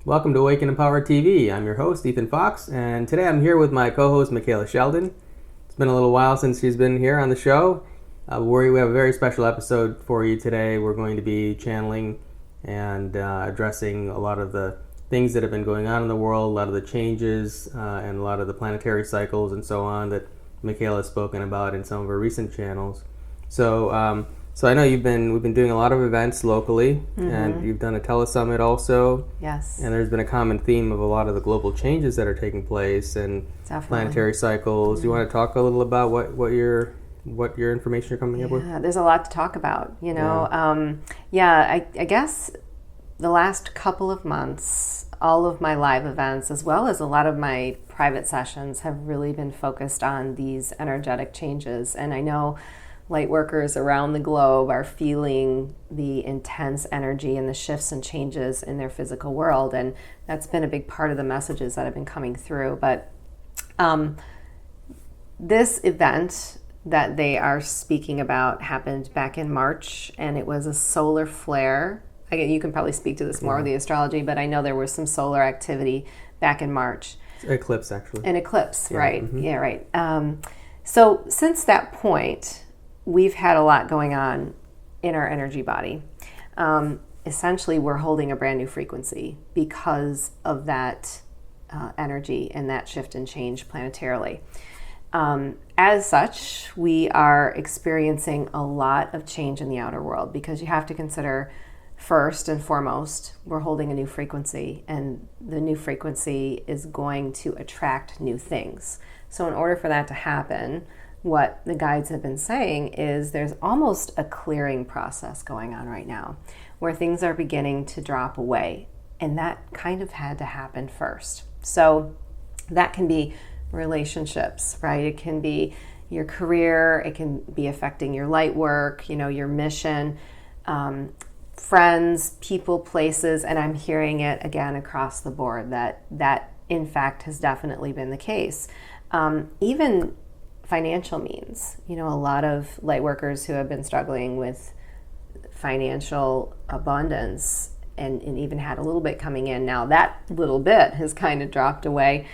Welcome to Awaken and Power TV. I'm your host, Ethann Fox, and today I'm here with my co-host, Micheila Sheldan. It's been a little while since she's been here on the show. We have a very special episode for you today. We're going to be channeling and addressing a lot of the things that have been going on in the world, a lot of the changes, and a lot of the planetary cycles and so on that Micheila has spoken about in some of her recent channels. So I know we've been doing a lot of events locally, and you've done a telesummit also. Yes. And there's been a common theme of a lot of the global changes that are taking place and planetary cycles. Do you want to talk a little about what your information you're coming up with? Yeah, there's a lot to talk about. I guess the last couple of months, all of my live events, as well as a lot of my private sessions, have really been focused on these energetic changes. And I know Lightworkers around the globe are feeling the intense energy and the shifts and changes in their physical world, and that's been a big part of the messages that have been coming through. But this event that they are speaking about happened back in March, and it was a solar flare. Again, you can probably speak to this more with the astrology, but I know there was some solar activity back in March. Eclipse, actually. An eclipse, right. Yeah, right. So since that point, we've had a lot going on in our energy body. Essentially, we're holding a brand new frequency because of that energy and that shift and change planetarily. As such, we are experiencing a lot of change in the outer world because you have to consider, first and foremost, we're holding a new frequency, and the new frequency is going to attract new things. So in order for that to happen, what the guides have been saying is there's almost a clearing process going on right now where things are beginning to drop away, and that kind of had to happen first. So that can be relationships, right? It can be your career, it can be affecting your light work, your mission, friends, people, places, and I'm hearing it again across the board that in fact has definitely been the case. Even financial means. A lot of light workers who have been struggling with financial abundance and even had a little bit coming in. Now that little bit has kind of dropped away.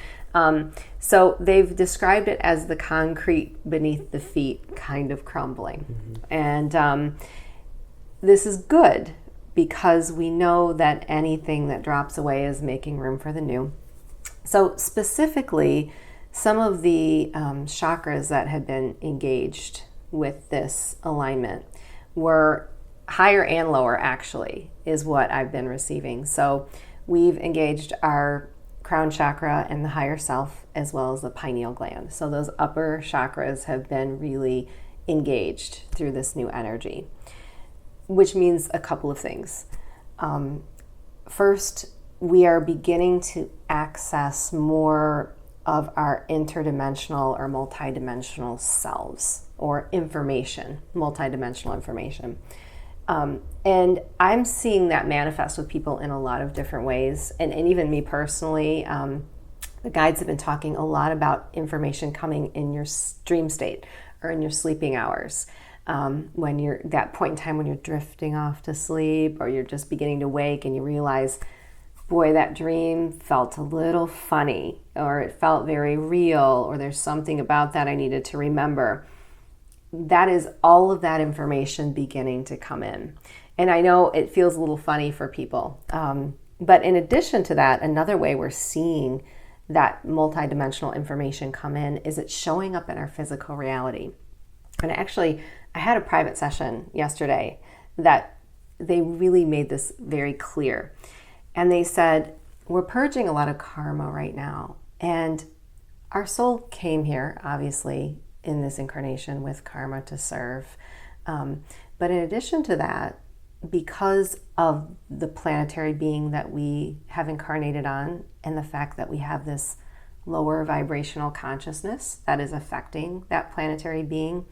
So they've described it as the concrete beneath the feet kind of crumbling. And this is good because we know that anything that drops away is making room for the new. So specifically, some of the chakras that had been engaged with this alignment were higher and lower, actually, is what I've been receiving. So we've engaged our crown chakra and the higher self, as well as the pineal gland. So those upper chakras have been really engaged through this new energy, which means a couple of things. First, we are beginning to access more of our interdimensional or multidimensional selves or information, multidimensional information. And I'm seeing that manifest with people in a lot of different ways. And even me personally, the guides have been talking a lot about information coming in your dream state or in your sleeping hours. When you're that point in time when you're drifting off to sleep or you're just beginning to wake and you realize, boy, that dream felt a little funny, or it felt very real, or there's something about that I needed to remember. That is all of that information beginning to come in. And I know it feels a little funny for people. But in addition to that, another way we're seeing that multidimensional information come in is it's showing up in our physical reality. And actually, I had a private session yesterday that they really made this very clear. And they said, we're purging a lot of karma right now. And our soul came here, obviously, in this incarnation with karma to serve. But in addition to that, because of the planetary being that we have incarnated on and the fact that we have this lower vibrational consciousness that is affecting that planetary being,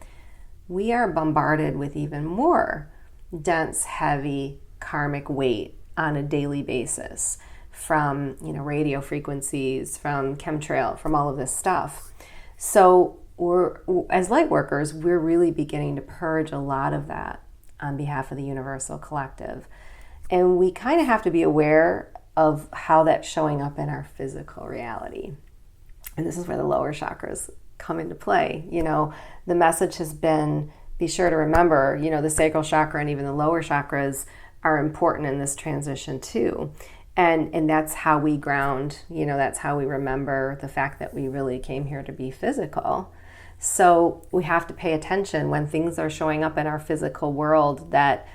we are bombarded with even more dense, heavy karmic weight on a daily basis from radio frequencies, from chemtrail, from all of this stuff. So as light workers, we're really beginning to purge a lot of that on behalf of the universal collective. And we kind of have to be aware of how that's showing up in our physical reality. And this is where the lower chakras come into play. The message has been, be sure to remember, the sacral chakra and even the lower chakras are important in this transition too. And that's how we ground, that's how we remember the fact that we really came here to be physical. So we have to pay attention when things are showing up in our physical world that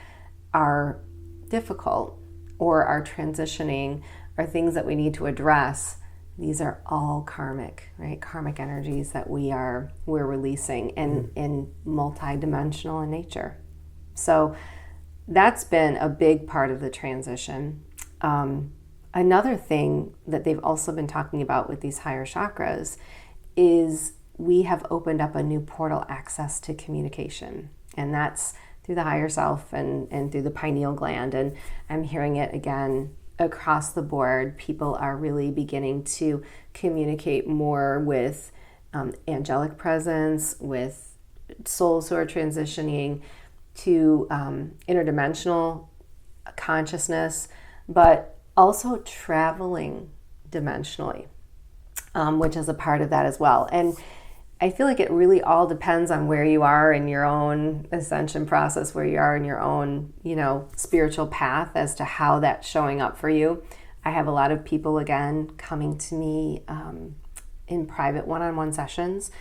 are difficult or are transitioning or things that we need to address. These are all karmic, right? Karmic energies that we're releasing in multi-dimensional in nature. So that's been a big part of the transition. Another thing that they've also been talking about with these higher chakras is we have opened up a new portal access to communication. And that's through the higher self and through the pineal gland. And I'm hearing it again across the board. People are really beginning to communicate more with angelic presence, with souls who are transitioning to interdimensional consciousness, but also traveling dimensionally, which is a part of that as well. And I feel like it really all depends on where you are in your own ascension process, where you are in your own, spiritual path as to how that's showing up for you. I have a lot of people, again, coming to me in private one-on-one sessions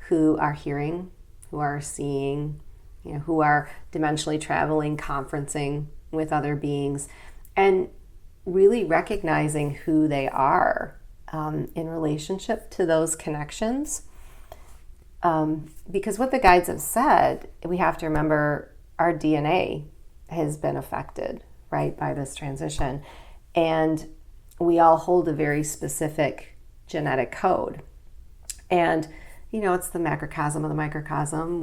who are hearing, who are seeing, who are dimensionally traveling, conferencing with other beings, and really recognizing who they are in relationship to those connections. Because what the guides have said, we have to remember our DNA has been affected, right, by this transition. And we all hold a very specific genetic code. And, it's the macrocosm of the microcosm.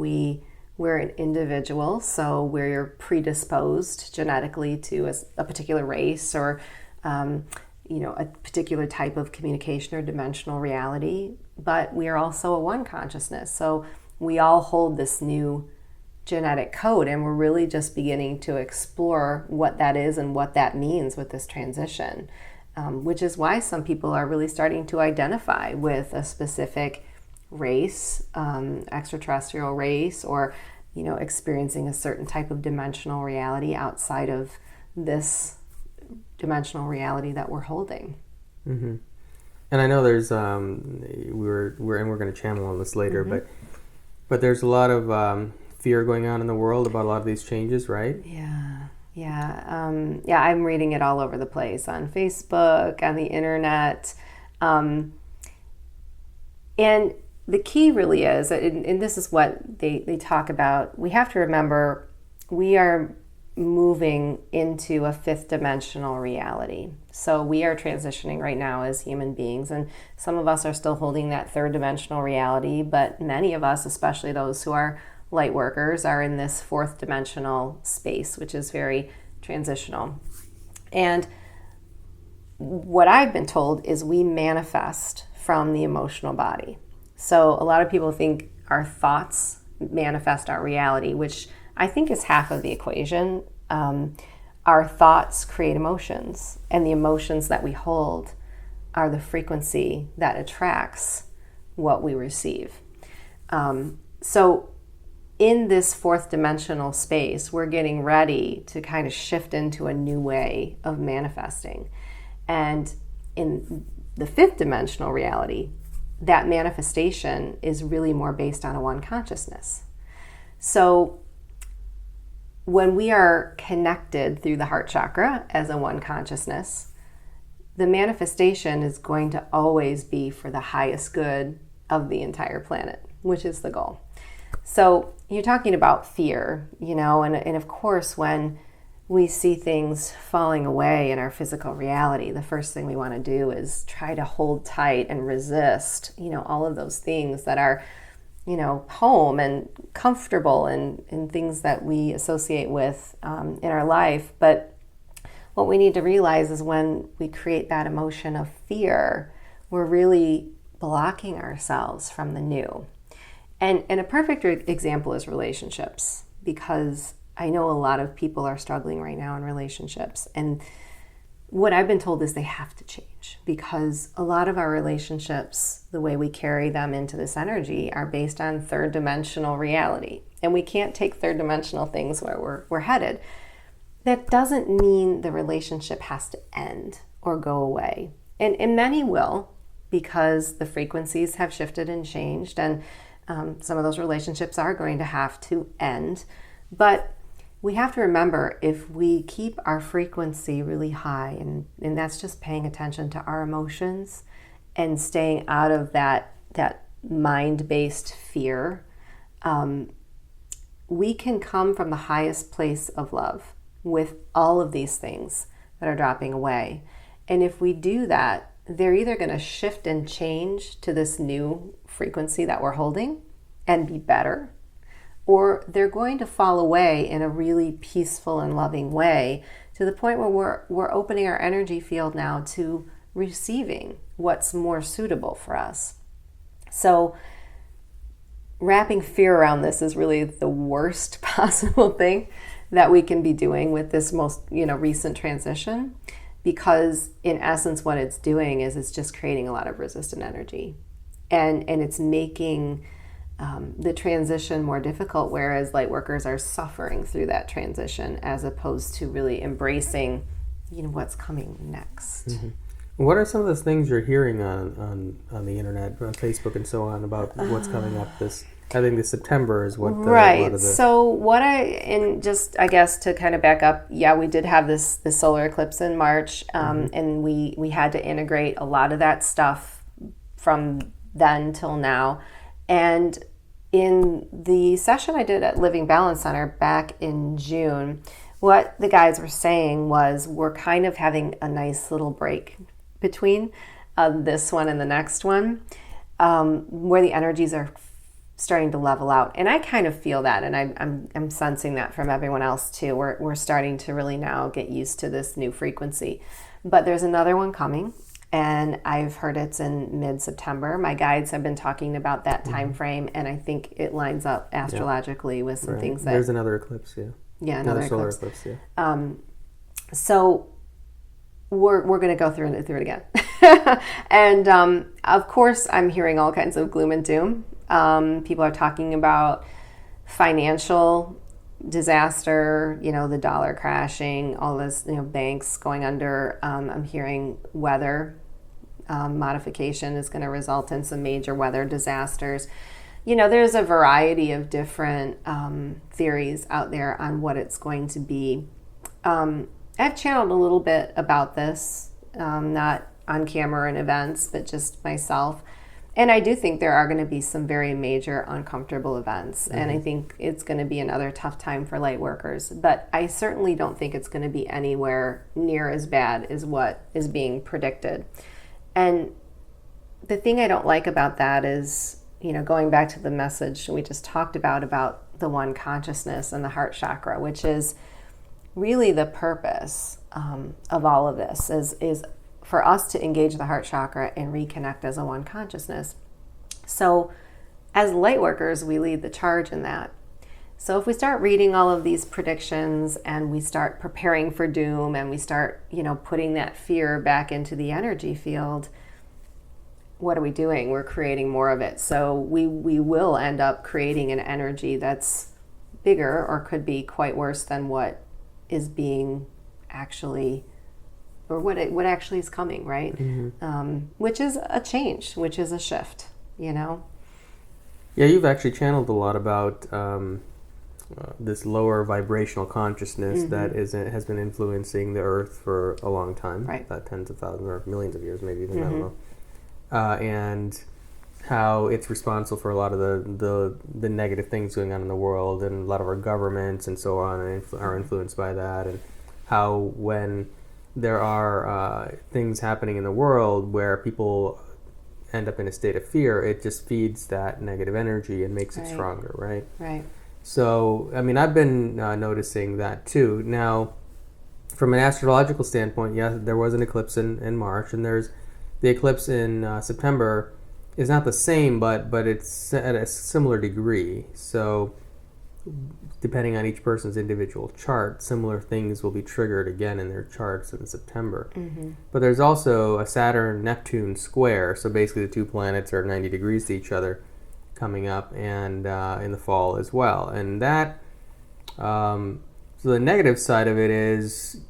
We're an individual, so we're predisposed genetically to a particular race or, a particular type of communication or dimensional reality. But we are also a one consciousness. So we all hold this new genetic code, and we're really just beginning to explore what that is and what that means with this transition, which is why some people are really starting to identify with a specific race, extraterrestrial race, or experiencing a certain type of dimensional reality outside of this dimensional reality that we're holding. Mm-hmm. And I know there's we're going to channel on this later, Mm-hmm. but there's a lot of fear going on in the world about a lot of these changes, right? Yeah. I'm reading it all over the place on Facebook, on the internet, and the key really is, and this is what they talk about. We have to remember we are moving into a fifth dimensional reality. So we are transitioning right now as human beings, and some of us are still holding that third dimensional reality, but many of us, especially those who are light workers, are in this fourth dimensional space, which is very transitional. And what I've been told is we manifest from the emotional body. So a lot of people think our thoughts manifest our reality, which I think is half of the equation. Our thoughts create emotions, and the emotions that we hold are the frequency that attracts what we receive. So in this fourth dimensional space, we're getting ready to kind of shift into a new way of manifesting. And in the fifth dimensional reality, that manifestation is really more based on a one consciousness. So when we are connected through the heart chakra as a one consciousness, the manifestation is going to always be for the highest good of the entire planet, which is the goal. So you're talking about fear, and of course, when we see things falling away in our physical reality, the first thing we want to do is try to hold tight and resist, all of those things that are home and comfortable and things that we associate with in our life. But what we need to realize is when we create that emotion of fear, we're really blocking ourselves from the new. And a perfect example is relationships, because I know a lot of people are struggling right now in relationships. And what I've been told is they have to change, because a lot of our relationships, the way we carry them into this energy, are based on third dimensional reality. And we can't take third dimensional things where we're headed. That doesn't mean the relationship has to end or go away. And many will, because the frequencies have shifted and changed, and some of those relationships are going to have to end. But we have to remember, if we keep our frequency really high, and that's just paying attention to our emotions and staying out of that mind-based fear, we can come from the highest place of love with all of these things that are dropping away. And if we do that, they're either going to shift and change to this new frequency that we're holding and be better, or they're going to fall away in a really peaceful and loving way, to the point where we're opening our energy field now to receiving what's more suitable for us. So wrapping fear around this is really the worst possible thing that we can be doing with this most recent transition, because in essence what it's doing is it's just creating a lot of resistant energy, and it's making the transition more difficult, whereas Lightworkers are suffering through that transition as opposed to really embracing what's coming next. Mm-hmm. What are some of those things you're hearing on the internet, on Facebook and so on, about what's coming up I think this September is what right. A lot of the... So I guess to kind of back up, we did have this solar eclipse in March, and we had to integrate a lot of that stuff from then till now. And in the session I did at Living Balance Center back in June, what the guys were saying was, we're kind of having a nice little break between this one and the next one, where the energies are starting to level out. And I kind of feel that, and I'm sensing that from everyone else too. We're starting to really now get used to this new frequency. But there's another one coming, and I've heard it's in mid-September. My guides have been talking about that time frame, and I think it lines up astrologically with some things that... There's another eclipse, another solar eclipse, So we're going to go through it again. And of course, I'm hearing all kinds of gloom and doom. People are talking about financial disaster, the dollar crashing, all this, banks going under. I'm hearing weather modification is going to result in some major weather disasters. There's a variety of different theories out there on what it's going to be. I've channeled a little bit about this, not on camera and events, but just myself. And I do think there are going to be some very major uncomfortable events. And I think it's going to be another tough time for Lightworkers. But I certainly don't think it's going to be anywhere near as bad as what is being predicted. And the thing I don't like about that is, going back to the message we just talked about the one consciousness and the heart chakra, which is really the purpose of all of this, is for us to engage the heart chakra and reconnect as a one consciousness. So as Lightworkers, we lead the charge in that. So if we start reading all of these predictions and we start preparing for doom and we start, putting that fear back into the energy field, what are we doing? We're creating more of it. So we will end up creating an energy that's bigger, or could be quite worse than what is being actually, or what actually is coming, right? Which is a change, which is a shift, Yeah, you've actually channeled a lot about this lower vibrational consciousness that has been influencing the Earth for a long time, about tens of thousands or millions of years, maybe even, I don't know. And how it's responsible for a lot of the negative things going on in the world, and a lot of our governments and so on are influenced by that, and how when there are things happening in the world where people end up in a state of fear, it just feeds that negative energy and makes it stronger, right? Right. So, I've been noticing that too. Now, from an astrological standpoint, there was an eclipse in March, and there's the eclipse in September is not the same, but it's at a similar degree. So depending on each person's individual chart, similar things will be triggered again in their charts in September. But there's also a Saturn-Neptune square, so basically the two planets are 90 degrees to each other coming up, and in the fall as well. And that, so the negative side of it is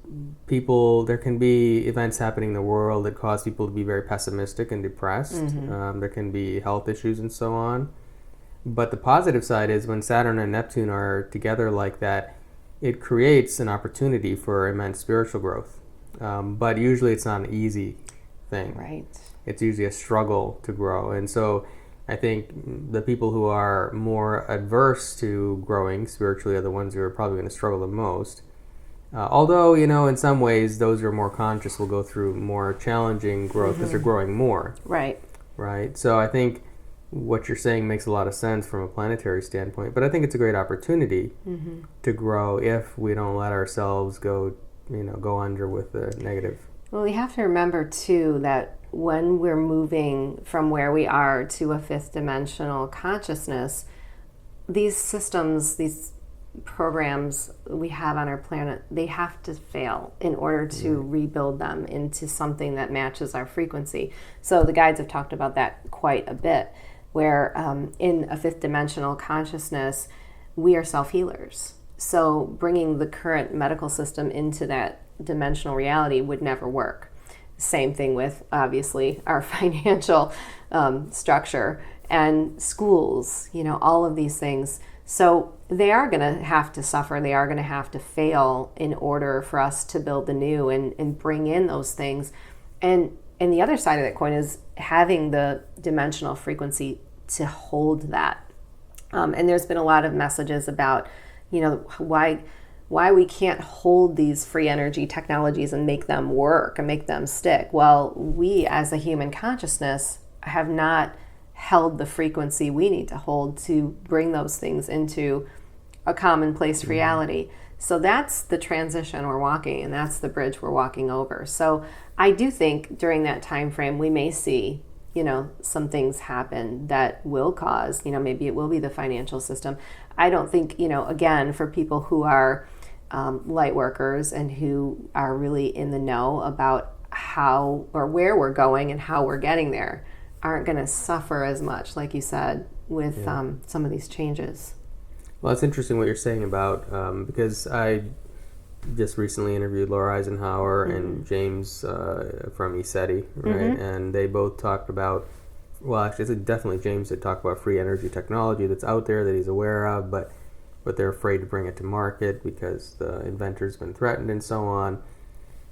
there can be events happening in the world that cause people to be very pessimistic and depressed. There can be health issues and so on. But the positive side is when Saturn and Neptune are together like that, it creates an opportunity for immense spiritual growth. But usually it's not an easy thing. Right. It's usually a struggle to grow. And so I think the people who are more adverse to growing spiritually are the ones who are probably going to struggle the most. Although, in some ways, those who are more conscious will go through more challenging growth because they're growing more. Right. Right. So I think what you're saying makes a lot of sense from a planetary standpoint, but I think it's a great opportunity to grow if we don't let ourselves go under with the negative. Well, we have to remember too that when we're moving from where we are to a fifth dimensional consciousness, these systems, these programs we have on our planet, they have to fail in order to rebuild them into something that matches our frequency. So the guides have talked about that quite a bit, where in a fifth dimensional consciousness, we are self-healers. So bringing the current medical system into that dimensional reality would never work. Same thing with, obviously, our financial structure and schools, all of these things. So they are going to have to suffer. They are going to have to fail in order for us to build the new and bring in those things. And the other side of that coin is having the dimensional frequency to hold that. And there's been a lot of messages about, why we can't hold these free energy technologies and make them work and make them stick. Well, we as a human consciousness have not held the frequency we need to hold to bring those things into a commonplace reality. So that's the transition we're walking, and that's the bridge we're walking over. So I do think during that time frame we may see some things happen that will cause, maybe it will be the financial system. I don't think, again, for people who are light workers and who are really in the know about how or where we're going and how we're getting there, aren't going to suffer as much, like you said, with some of these changes. Well, it's interesting what you're saying about, because I just recently interviewed Laura Eisenhower and James from ESETI, right? And they both talked about, well, actually, it's definitely James that talked about free energy technology that's out there that he's aware of, but they're afraid to bring it to market because the inventor's been threatened and so on.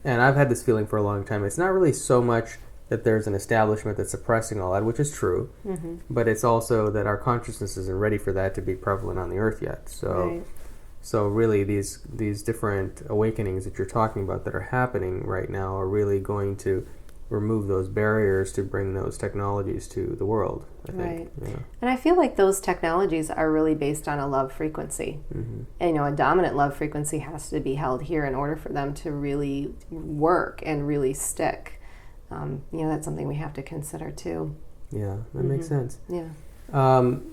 And I've had this feeling for a long time. It's not really so much that there's an establishment that's suppressing all that, which is true, but it's also that our consciousness isn't ready for that to be prevalent on the earth yet. So really these different awakenings that you're talking about that are happening right now are really going to remove those barriers to bring those technologies to the world, I think. Yeah. And I feel like those technologies are really based on a love frequency. And, a dominant love frequency has to be held here in order for them to really work and really stick. That's something we have to consider too. Yeah, that makes sense. Yeah.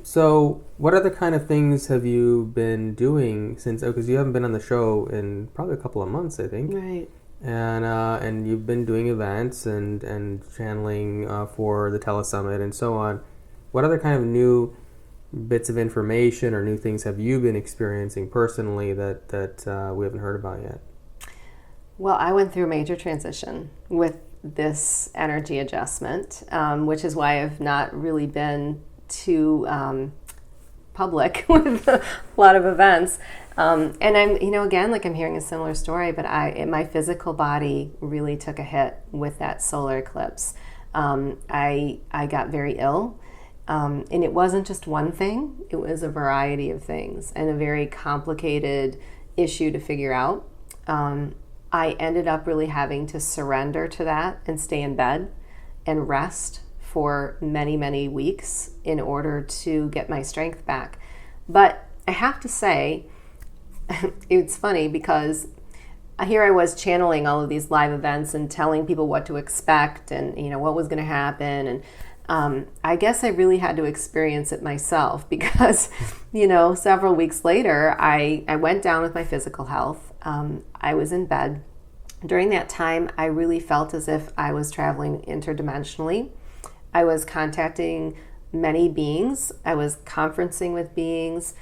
So what other kind of things have you been doing since, because you haven't been on the show in probably a couple of months, I think. Right. And you've been doing events and channeling for the Telesummit and so on. What other kind of new bits of information or new things have you been experiencing personally that we haven't heard about yet? Well, I went through a major transition with this energy adjustment, which is why I've not really been too public with a lot of events. And I'm, again, like I'm hearing a similar story, but my physical body really took a hit with that solar eclipse. I got very ill, and it wasn't just one thing, it was a variety of things and a very complicated issue to figure out. I ended up really having to surrender to that and stay in bed and rest for many, many weeks in order to get my strength back. But I have to say, it's funny because here I was channeling all of these live events and telling people what to expect and what was going to happen, I guess I really had to experience it myself because, several weeks later, I went down with my physical health. I was in bed. During that time, I really felt as if I was traveling interdimensionally. I was contacting many beings. I was conferencing with beings.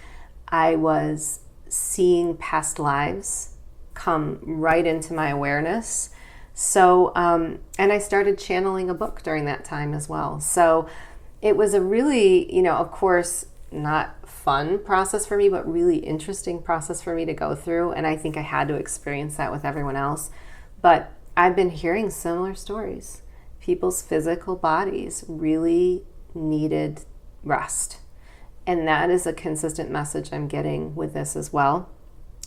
I was seeing past lives come right into my awareness. So, and I started channeling a book during that time as well. So it was a really, of course, not fun process for me, but really interesting process for me to go through. And I think I had to experience that with everyone else. But I've been hearing similar stories. People's physical bodies really needed rest. And that is a consistent message I'm getting with this as well,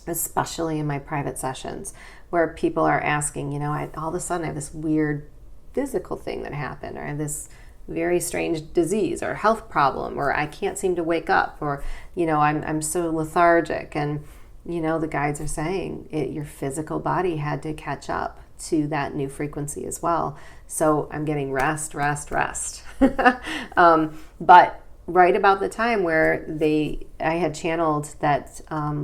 especially in my private sessions where people are asking, all of a sudden I have this weird physical thing that happened, or I have this very strange disease or health problem, or I can't seem to wake up, or, I'm so lethargic. And, the guides are saying your physical body had to catch up to that new frequency as well. So I'm getting rest. But right about the time where I had channeled that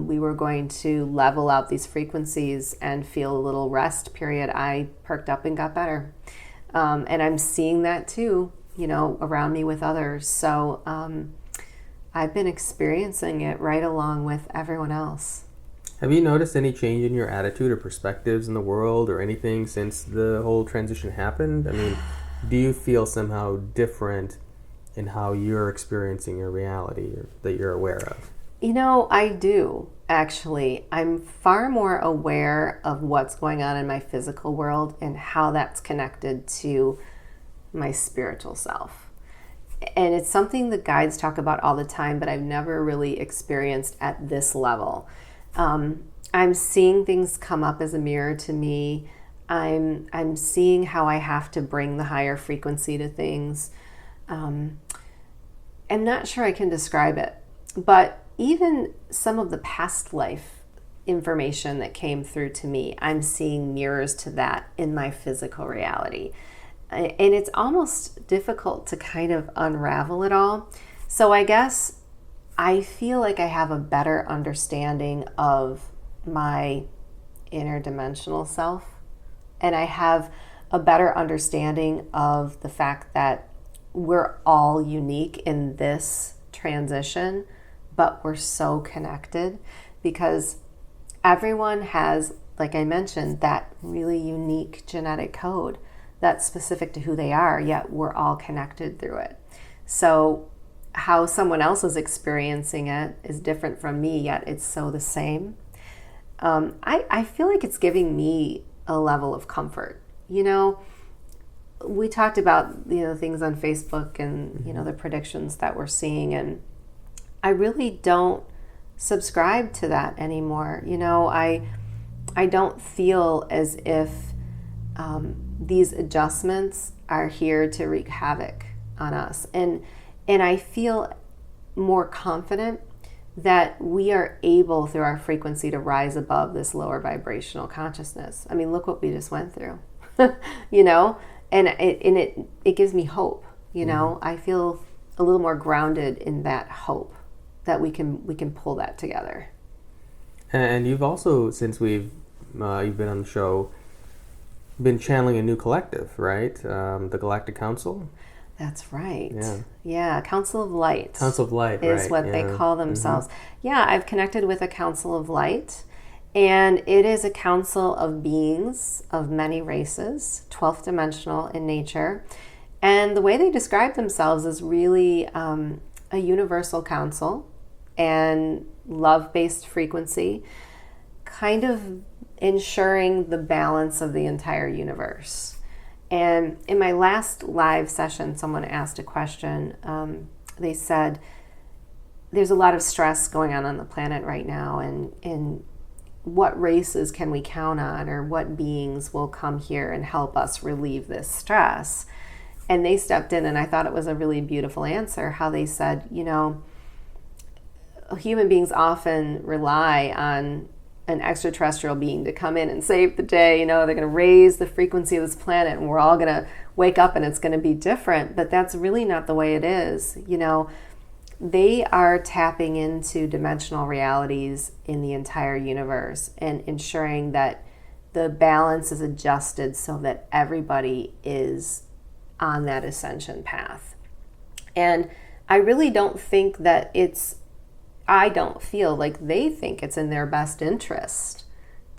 we were going to level out these frequencies and feel a little rest period, I perked up and got better. And I'm seeing that too, around me with others. So I've been experiencing it right along with everyone else. Have you noticed any change in your attitude or perspectives in the world or anything since the whole transition happened? I mean, do you feel somehow different in how you're experiencing your reality or that you're aware of? I do, actually. I'm far more aware of what's going on in my physical world and how that's connected to my spiritual self. And it's something the guides talk about all the time, but I've never really experienced at this level. I'm seeing things come up as a mirror to me. I'm seeing how I have to bring the higher frequency to things. I'm not sure I can describe it, but even some of the past life information that came through to me, I'm seeing mirrors to that in my physical reality. And it's almost difficult to kind of unravel it all. So I guess I feel like I have a better understanding of my interdimensional self, and I have a better understanding of the fact that we're all unique in this transition, but we're so connected because everyone has, like I mentioned, that really unique genetic code that's specific to who they are, yet we're all connected through it. So how someone else is experiencing it is different from me, yet it's so the same. I feel like it's giving me a level of comfort. We talked about things on Facebook and the predictions that we're seeing, and I really don't subscribe to that anymore. I don't feel as if these adjustments are here to wreak havoc on us, and I feel more confident that we are able through our frequency to rise above this lower vibrational consciousness. I mean, look what we just went through, and it gives me hope. I feel a little more grounded in that hope that we can pull that together. And you've also, since you've been on the show, been channeling a new collective, right? The Galactic Council. That's right. Yeah, Council of Light. Council of Light, is what they call themselves. Yeah, I've connected with a Council of Light, and it is a council of beings of many races, 12th dimensional in nature. And the way they describe themselves is really a universal council and love-based frequency, kind of ensuring the balance of the entire universe. And in my last live session, someone asked a question. They said, there's a lot of stress going on the planet right now, and what races can we count on, or what beings will come here and help us relieve this stress? And they stepped in, and I thought it was a really beautiful answer, how they said, human beings often rely on an extraterrestrial being to come in and save the day. They're going to raise the frequency of this planet and we're all going to wake up and it's going to be different. But that's really not the way it is. They are tapping into dimensional realities in the entire universe and ensuring that the balance is adjusted so that everybody is on that ascension path. And I really don't think that I don't feel like they think it's in their best interest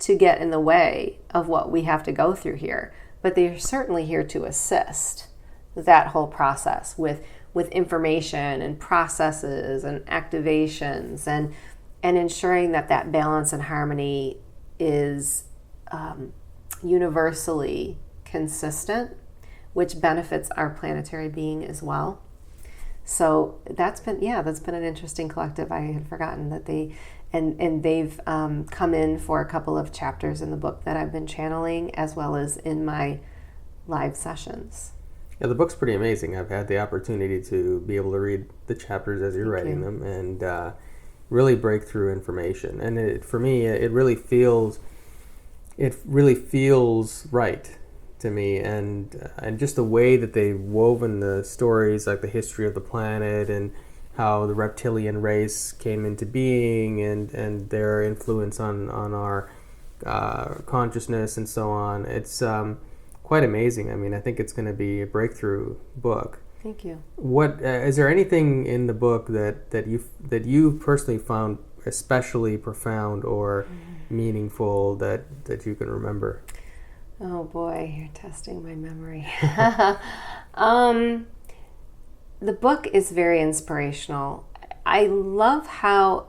to get in the way of what we have to go through here. But they're certainly here to assist that whole process with information and processes and activations and ensuring that balance and harmony is universally consistent, which benefits our planetary being as well. So that's been an interesting collective. I had forgotten that they've come in for a couple of chapters in the book that I've been channeling, as well as in my live sessions. Yeah, the book's pretty amazing. I've had the opportunity to be able to read the chapters as you're writing them and really break through information. And for me, it really feels right to me, and just the way that they've woven the stories, like the history of the planet and how the reptilian race came into being and their influence on our consciousness and so on. It's quite amazing. I mean, I think it's going to be a breakthrough book. Thank you. What is there anything in the book that you personally found especially profound or meaningful that you can remember? Oh boy, you're testing my memory. The book is very inspirational. I love how,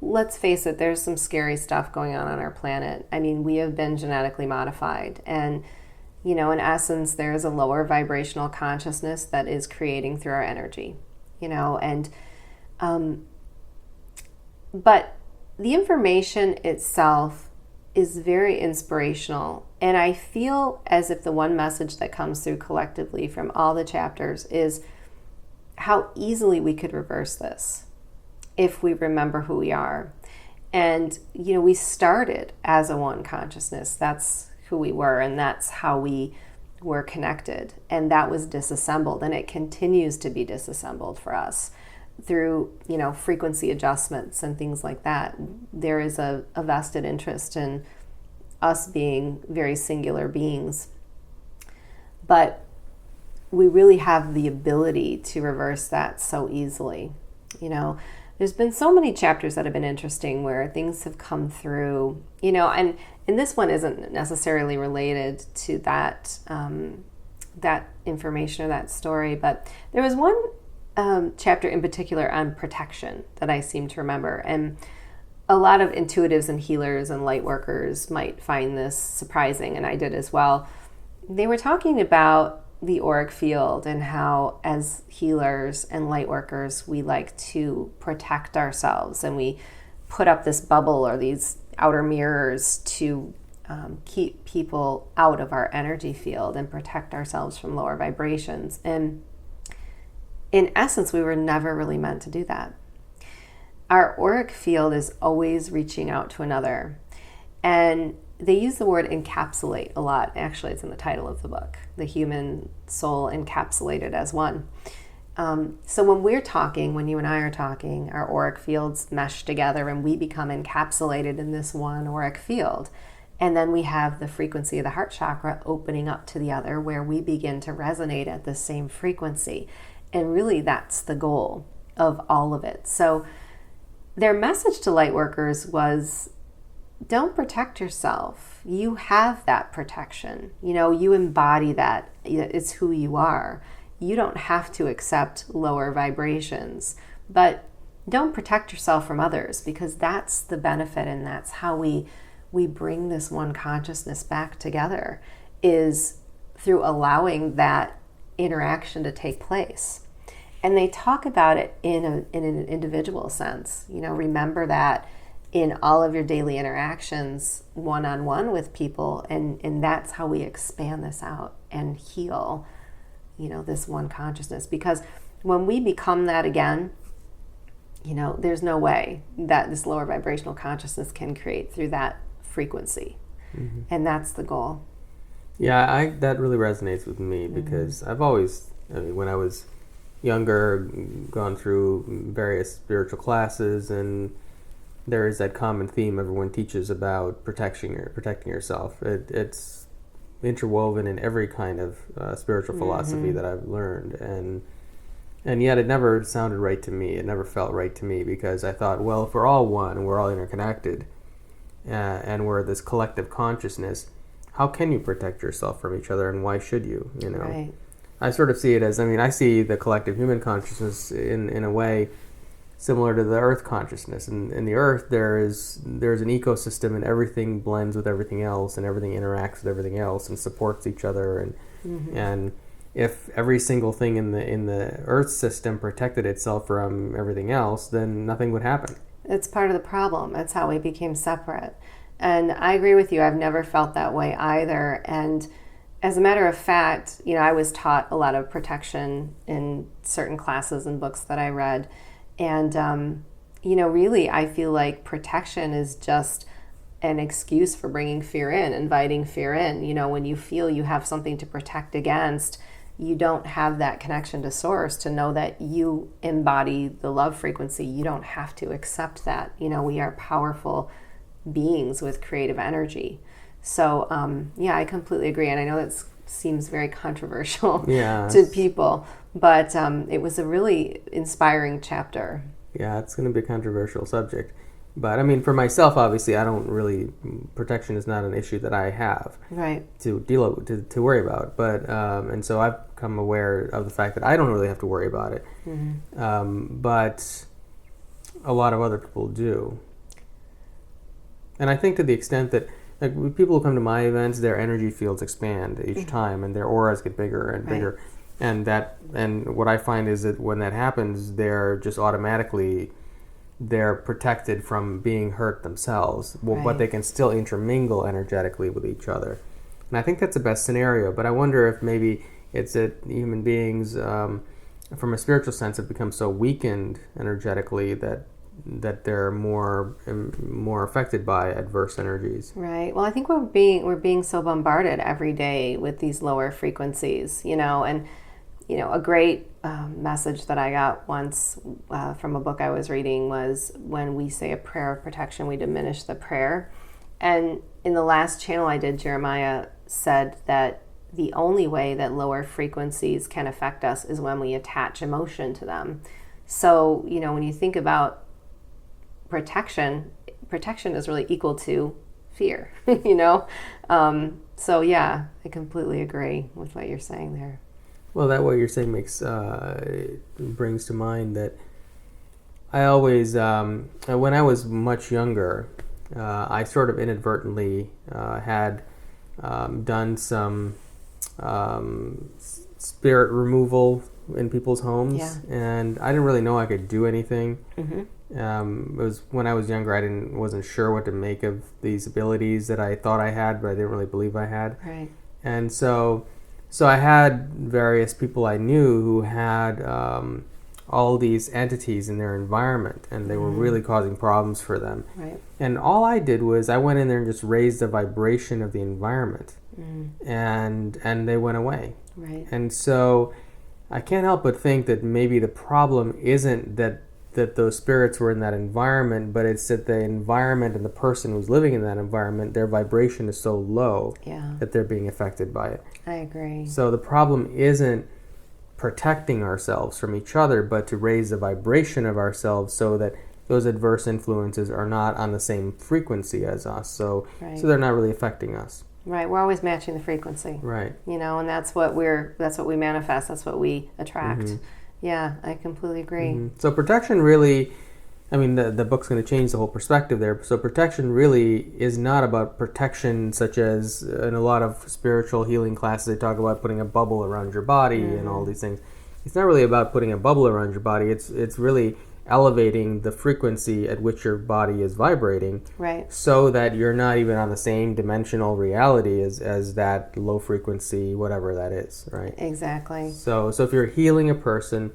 let's face it, there's some scary stuff going on our planet. I mean, we have been genetically modified, and in essence, there is a lower vibrational consciousness that is creating through our energy, but the information itself is very inspirational. And I feel as if the one message that comes through collectively from all the chapters is how easily we could reverse this if we remember who we are. And, we started as a one consciousness. That's who we were, and that's how we were connected. And that was disassembled, and it continues to be disassembled for us through, frequency adjustments and things like that. There is a vested interest in us being very singular beings. But we really have the ability to reverse that so easily. There's been so many chapters that have been interesting where things have come through, and this one isn't necessarily related to that information or that story, but there was one chapter in particular on protection that I seem to remember. And a lot of intuitives and healers and light workers might find this surprising, and I did as well. They were talking about the auric field and how, as healers and light workers, we like to protect ourselves, and we put up this bubble or these outer mirrors to keep people out of our energy field and protect ourselves from lower vibrations. And in essence, we were never really meant to do that. Our auric field is always reaching out to another. And they use the word encapsulate a lot. Actually, it's in the title of the book, The Human Soul Encapsulated as One. So when we're talking, when you and I are talking, our auric fields mesh together and we become encapsulated in this one auric field. And then we have the frequency of the heart chakra opening up to the other, where we begin to resonate at the same frequency. And really, that's the goal of all of it. So their message to Lightworkers was, don't protect yourself. You have that protection. You embody that. It's who you are. You don't have to accept lower vibrations. But don't protect yourself from others, because that's the benefit, and that's how we bring this one consciousness back together, is through allowing that interaction to take place. And they talk about it in an individual sense. Remember that in all of your daily interactions, one-on-one with people, and that's how we expand this out and heal, this one consciousness. Because when we become that again, there's no way that this lower vibrational consciousness can create through that frequency. Mm-hmm. And that's the goal. Yeah, that really resonates with me because I've always, when I was younger, gone through various spiritual classes, and there is that common theme everyone teaches about protecting yourself. It's interwoven in every kind of spiritual philosophy that I've learned, and yet it never sounded right to me. It never felt right to me because I thought, well, if we're all one and we're all interconnected, and we're this collective consciousness, how can you protect yourself from each other, and why should you? Right. I sort of see it as, I see the collective human consciousness in a way similar to the Earth consciousness. In the Earth, there's an ecosystem, and everything blends with everything else, and everything interacts with everything else, and supports each other. And if every single thing in the Earth system protected itself from everything else, then nothing would happen. It's part of the problem. That's how we became separate. And I agree with you. I've never felt that way either. And as a matter of fact, I was taught a lot of protection in certain classes and books that I read. And, really, I feel like protection is just an excuse for bringing fear in, inviting fear in. When you feel you have something to protect against, you don't have that connection to source to know that you embody the love frequency. You don't have to accept that. We are powerful beings with creative energy. So, I completely agree. And I know that seems very controversial to people, but it was a really inspiring chapter. Yeah, it's going to be a controversial subject. But for myself, obviously, protection is not an issue that I have to deal with, to worry about. But, and so I've become aware of the fact that I don't really have to worry about it. But a lot of other people do. And I think to the extent that people who come to my events, their energy fields expand each time, and their auras get bigger and bigger. And what I find is that when that happens, they're just automatically, they're protected from being hurt themselves, but they can still intermingle energetically with each other. And I think that's the best scenario. But I wonder if maybe it's that human beings, from a spiritual sense, have become so weakened energetically that they're more affected by adverse energies. Right. Well, I think we're being so bombarded every day with these lower frequencies, and a great message that I got once from a book I was reading was, when we say a prayer of protection, we diminish the prayer. And in the last channel I did, Jeremiah said that the only way that lower frequencies can affect us is when we attach emotion to them. So, when you think about protection is really equal to fear, So I completely agree with what you're saying there. Well, that what you're saying brings to mind that I always, when I was much younger, I sort of inadvertently had done some spirit removal in people's homes, and I didn't really know I could do anything. It was when I was younger. I wasn't sure what to make of these abilities that I thought I had, but I didn't really believe I had. Right. And so I had various people I knew who had all these entities in their environment, and they were really causing problems for them. Right. And all I did was I went in there and just raised the vibration of the environment, and they went away. Right. And so I can't help but think that maybe the problem isn't that those spirits were in that environment, but it's that the environment and the person who's living in that environment, their vibration is so low that they're being affected by it. I agree. So the problem isn't protecting ourselves from each other, but to raise the vibration of ourselves so that those adverse influences are not on the same frequency as us. So they're not really affecting us. Right, we're always matching the frequency. Right. And that's what we manifest, that's what we attract. Yeah, I completely agree. So protection really, the book's going to change the whole perspective there. So protection really is not about protection such as in a lot of spiritual healing classes they talk about putting a bubble around your body and all these things. It's not really about putting a bubble around your body. It's really elevating the frequency at which your body is vibrating, so that you're not even on the same dimensional reality as that low frequency, whatever that is, right? Exactly. So if you're healing a person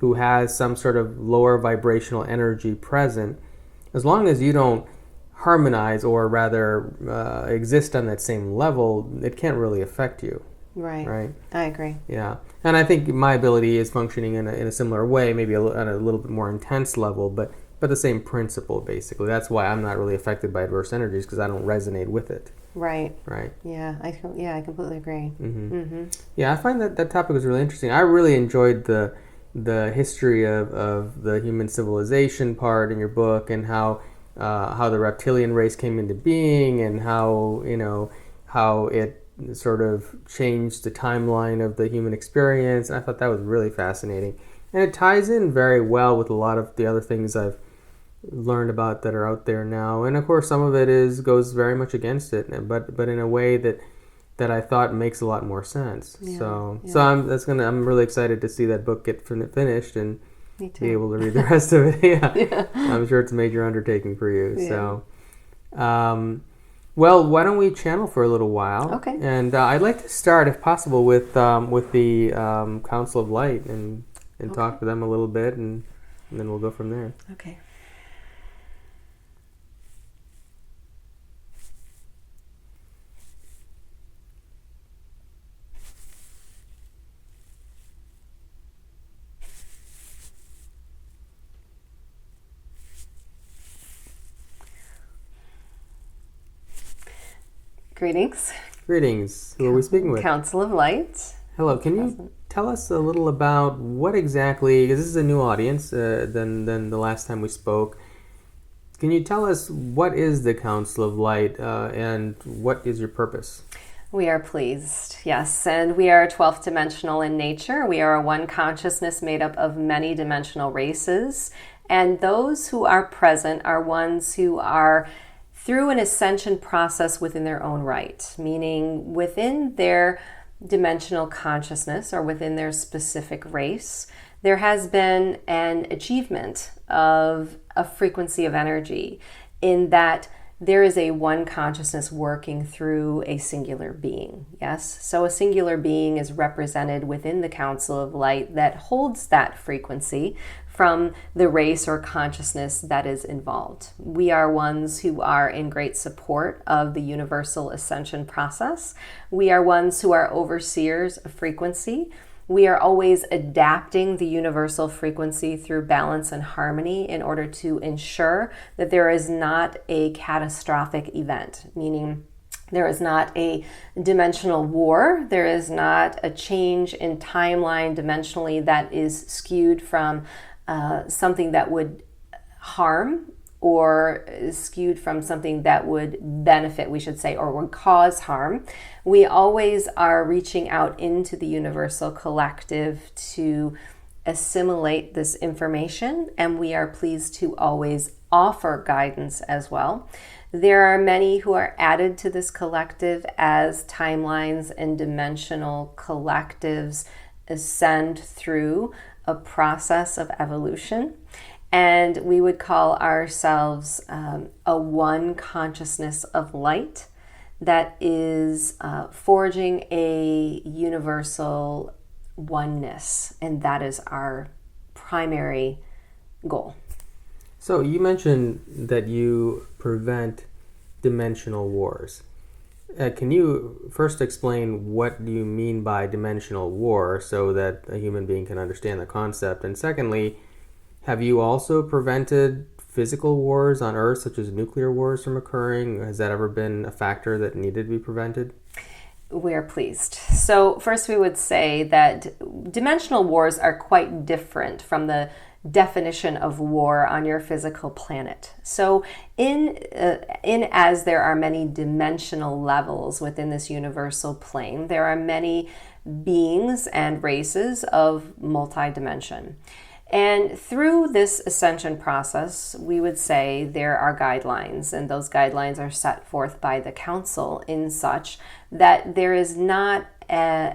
who has some sort of lower vibrational energy present, as long as you don't harmonize or rather exist on that same level, it can't really affect you. Right. I agree. Yeah. And I think my ability is functioning in a similar way, maybe on a little bit more intense level, but the same principle, basically. That's why I'm not really affected by adverse energies, because I don't resonate with it. Right. Right. Yeah, I completely agree. Yeah, I find that topic is really interesting. I really enjoyed the history of the human civilization part in your book, and how the reptilian race came into being, and how it sort of changed the timeline of the human experience. And I thought that was really fascinating, and it ties in very well with a lot of the other things I've learned about that are out there now. And of course, some of it goes very much against it, but in a way that I thought makes a lot more sense. So I'm really excited to see that book get finished and be able to read the rest of it. Yeah. I'm sure it's a major undertaking for you. Yeah. So, well, why don't we channel for a little while? Okay. And I'd like to start, if possible, with the Council of Light and talk to them a little bit, and then we'll go from there. Okay. Greetings. Greetings. Who are we speaking with? Council of Light. Hello. Can you tell us a little about what exactly, because this is a new audience than the last time we spoke. Can you tell us what is the Council of Light and what is your purpose? We are pleased, yes. And we are 12th dimensional in nature. We are a one consciousness made up of many dimensional races. And those who are present are ones who are through an ascension process within their own right, meaning within their dimensional consciousness or within their specific race, there has been an achievement of a frequency of energy in that there is a one consciousness working through a singular being. Yes? So a singular being is represented within the Council of Light that holds that frequency from the race or consciousness that is involved. We are ones who are in great support of the universal ascension process. We are ones who are overseers of frequency. We are always adapting the universal frequency through balance and harmony in order to ensure that there is not a catastrophic event, meaning there is not a dimensional war, there is not a change in timeline dimensionally that is skewed from something that would harm, or skewed from something that would benefit, we should say, or would cause harm. We always are reaching out into the universal collective to assimilate this information, and we are pleased to always offer guidance as well. There are many who are added to this collective as timelines and dimensional collectives ascend through a process of evolution. And we would call ourselves a one consciousness of light that is forging a universal oneness. And that is our primary goal. So you mentioned that you prevent dimensional wars. Can you first explain what you mean by dimensional war so that a human being can understand the concept? And secondly, have you also prevented physical wars on Earth, such as nuclear wars, from occurring? Has that ever been a factor that needed to be prevented? We're pleased. So first we would say that dimensional wars are quite different from the definition of war on your physical planet. So in as there are many dimensional levels within this universal plane, there are many beings and races of multi-dimension. And through this ascension process, we would say there are guidelines, and those guidelines are set forth by the council in such that there is not a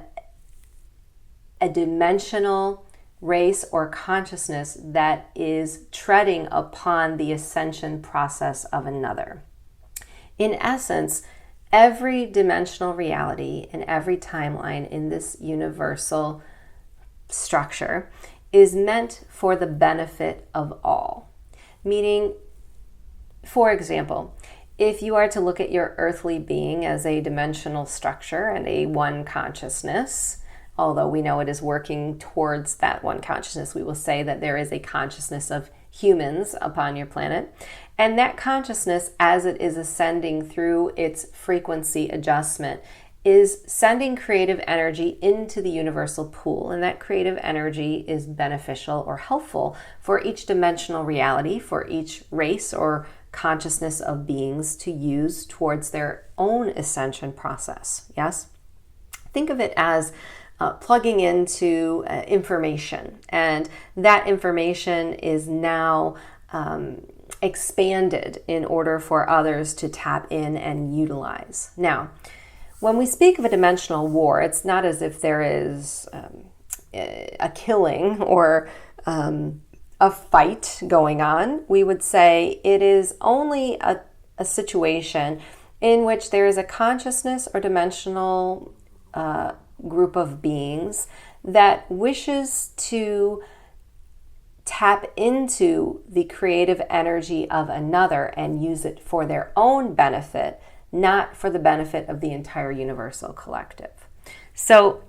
dimensional race or consciousness that is treading upon the ascension process of another. In essence, every dimensional reality and every timeline in this universal structure is meant for the benefit of all. Meaning, for example, if you are to look at your earthly being as a dimensional structure and a one consciousness, although we know it is working towards that one consciousness, we will say that there is a consciousness of humans upon your planet. And that consciousness, as it is ascending through its frequency adjustment, is sending creative energy into the universal pool. And that creative energy is beneficial or helpful for each dimensional reality, for each race or consciousness of beings to use towards their own ascension process. Yes? Think of it as plugging into information, and that information is now expanded in order for others to tap in and utilize. Now, when we speak of a dimensional war, it's not as if there is a killing or a fight going on. We would say it is only a situation in which there is a consciousness or dimensional group of beings that wishes to tap into the creative energy of another and use it for their own benefit, not for the benefit of the entire universal collective. So,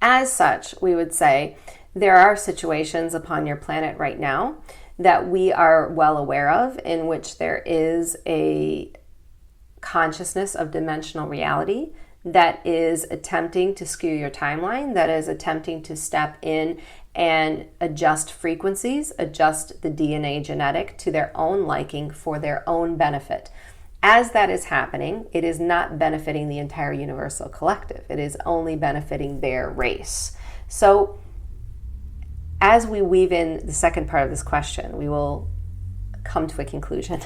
as such, we would say there are situations upon your planet right now that we are well aware of in which there is a consciousness of dimensional reality that is attempting to skew your timeline, that is attempting to step in and adjust frequencies, adjust the DNA genetic to their own liking for their own benefit. As that is happening, it is not benefiting the entire universal collective. It is only benefiting their race. So, as we weave in the second part of this question, we will come to a conclusion.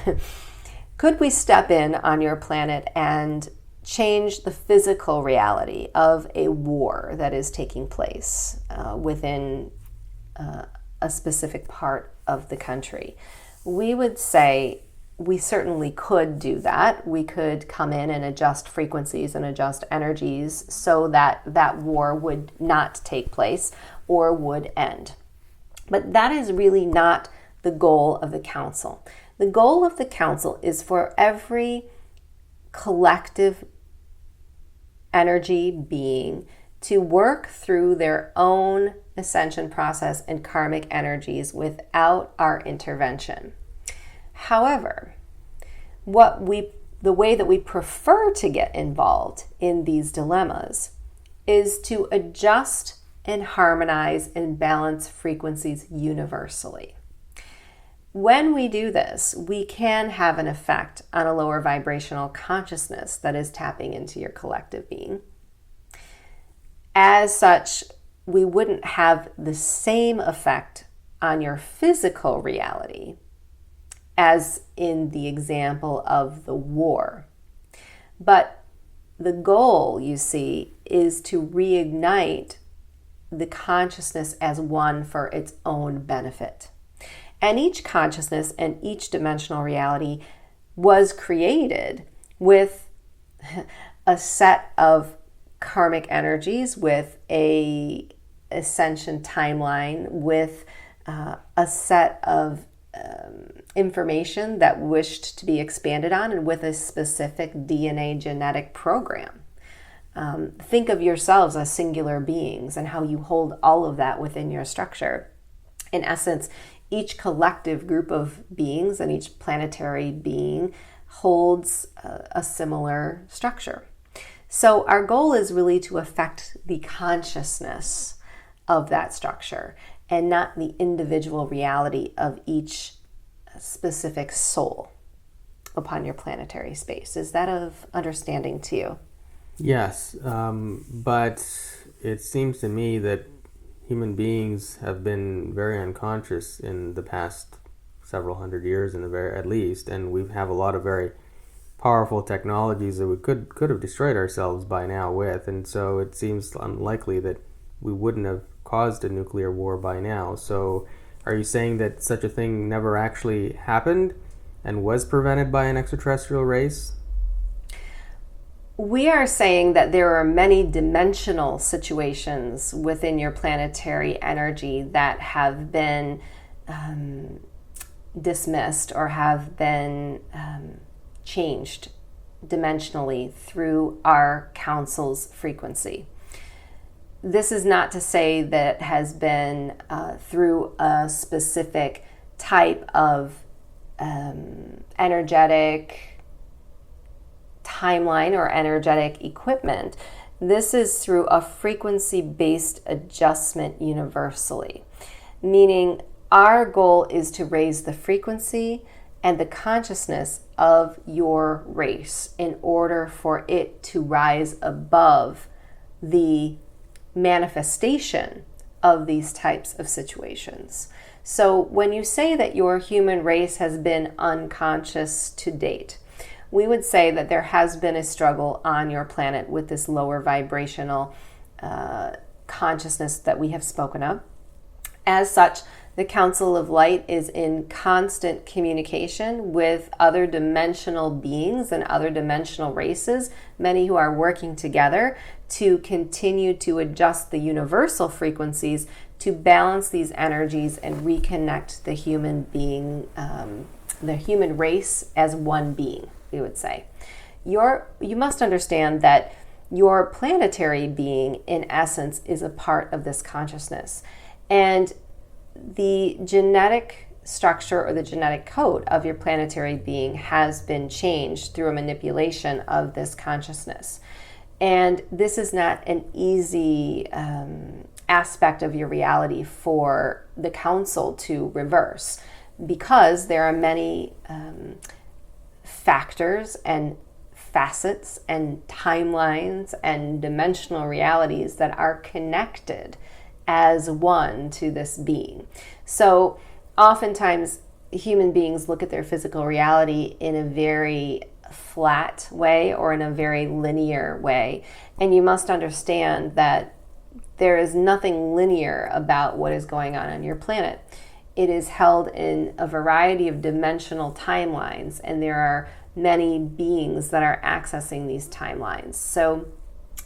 Could we step in on your planet and change the physical reality of a war that is taking place within a specific part of the country? We would say we certainly could do that. We could come in and adjust frequencies and adjust energies so that that war would not take place or would end. But that is really not the goal of the council. The goal of the council is for every collective energy being to work through their own ascension process and karmic energies without our intervention. However, the way that we prefer to get involved in these dilemmas is to adjust and harmonize and balance frequencies universally. When we do this, we can have an effect on a lower vibrational consciousness that is tapping into your collective being. As such, we wouldn't have the same effect on your physical reality as in the example of the war. But the goal, you see, is to reignite the consciousness as one for its own benefit. And each consciousness and each dimensional reality was created with a set of karmic energies, with a ascension timeline, with a set of information that wished to be expanded on, and with a specific DNA genetic program. Think of yourselves as singular beings and how you hold all of that within your structure. In essence, each collective group of beings and each planetary being holds a similar structure. So our goal is really to affect the consciousness of that structure and not the individual reality of each specific soul upon your planetary space. Is that of understanding to you? Yes, but it seems to me that human beings have been very unconscious in the past several hundred years, at least, and we have a lot of very powerful technologies that we could have destroyed ourselves by now with, and so it seems unlikely that we wouldn't have caused a nuclear war by now. So are you saying that such a thing never actually happened and was prevented by an extraterrestrial race? We are saying that there are many dimensional situations within your planetary energy that have been dismissed or have been changed dimensionally through our council's frequency. This is not to say that it has been through a specific type of energetic timeline or energetic equipment. This is through a frequency-based adjustment universally, meaning our goal is to raise the frequency and the consciousness of your race in order for it to rise above the manifestation of these types of situations. So when you say that your human race has been unconscious to date, we would say that there has been a struggle on your planet with this lower vibrational consciousness that we have spoken of. As such, the Council of Light is in constant communication with other dimensional beings and other dimensional races, many who are working together to continue to adjust the universal frequencies to balance these energies and reconnect the human being, the human race as one being, we would say. You must understand that your planetary being, in essence, is a part of this consciousness. And the genetic structure or the genetic code of your planetary being has been changed through a manipulation of this consciousness. And this is not an easy aspect of your reality for the council to reverse, because there are many factors and facets and timelines and dimensional realities that are connected as one to this being. So oftentimes human beings look at their physical reality in a very flat way or in a very linear way. And you must understand that there is nothing linear about what is going on your planet. It is held in a variety of dimensional timelines, and there are many beings that are accessing these timelines. So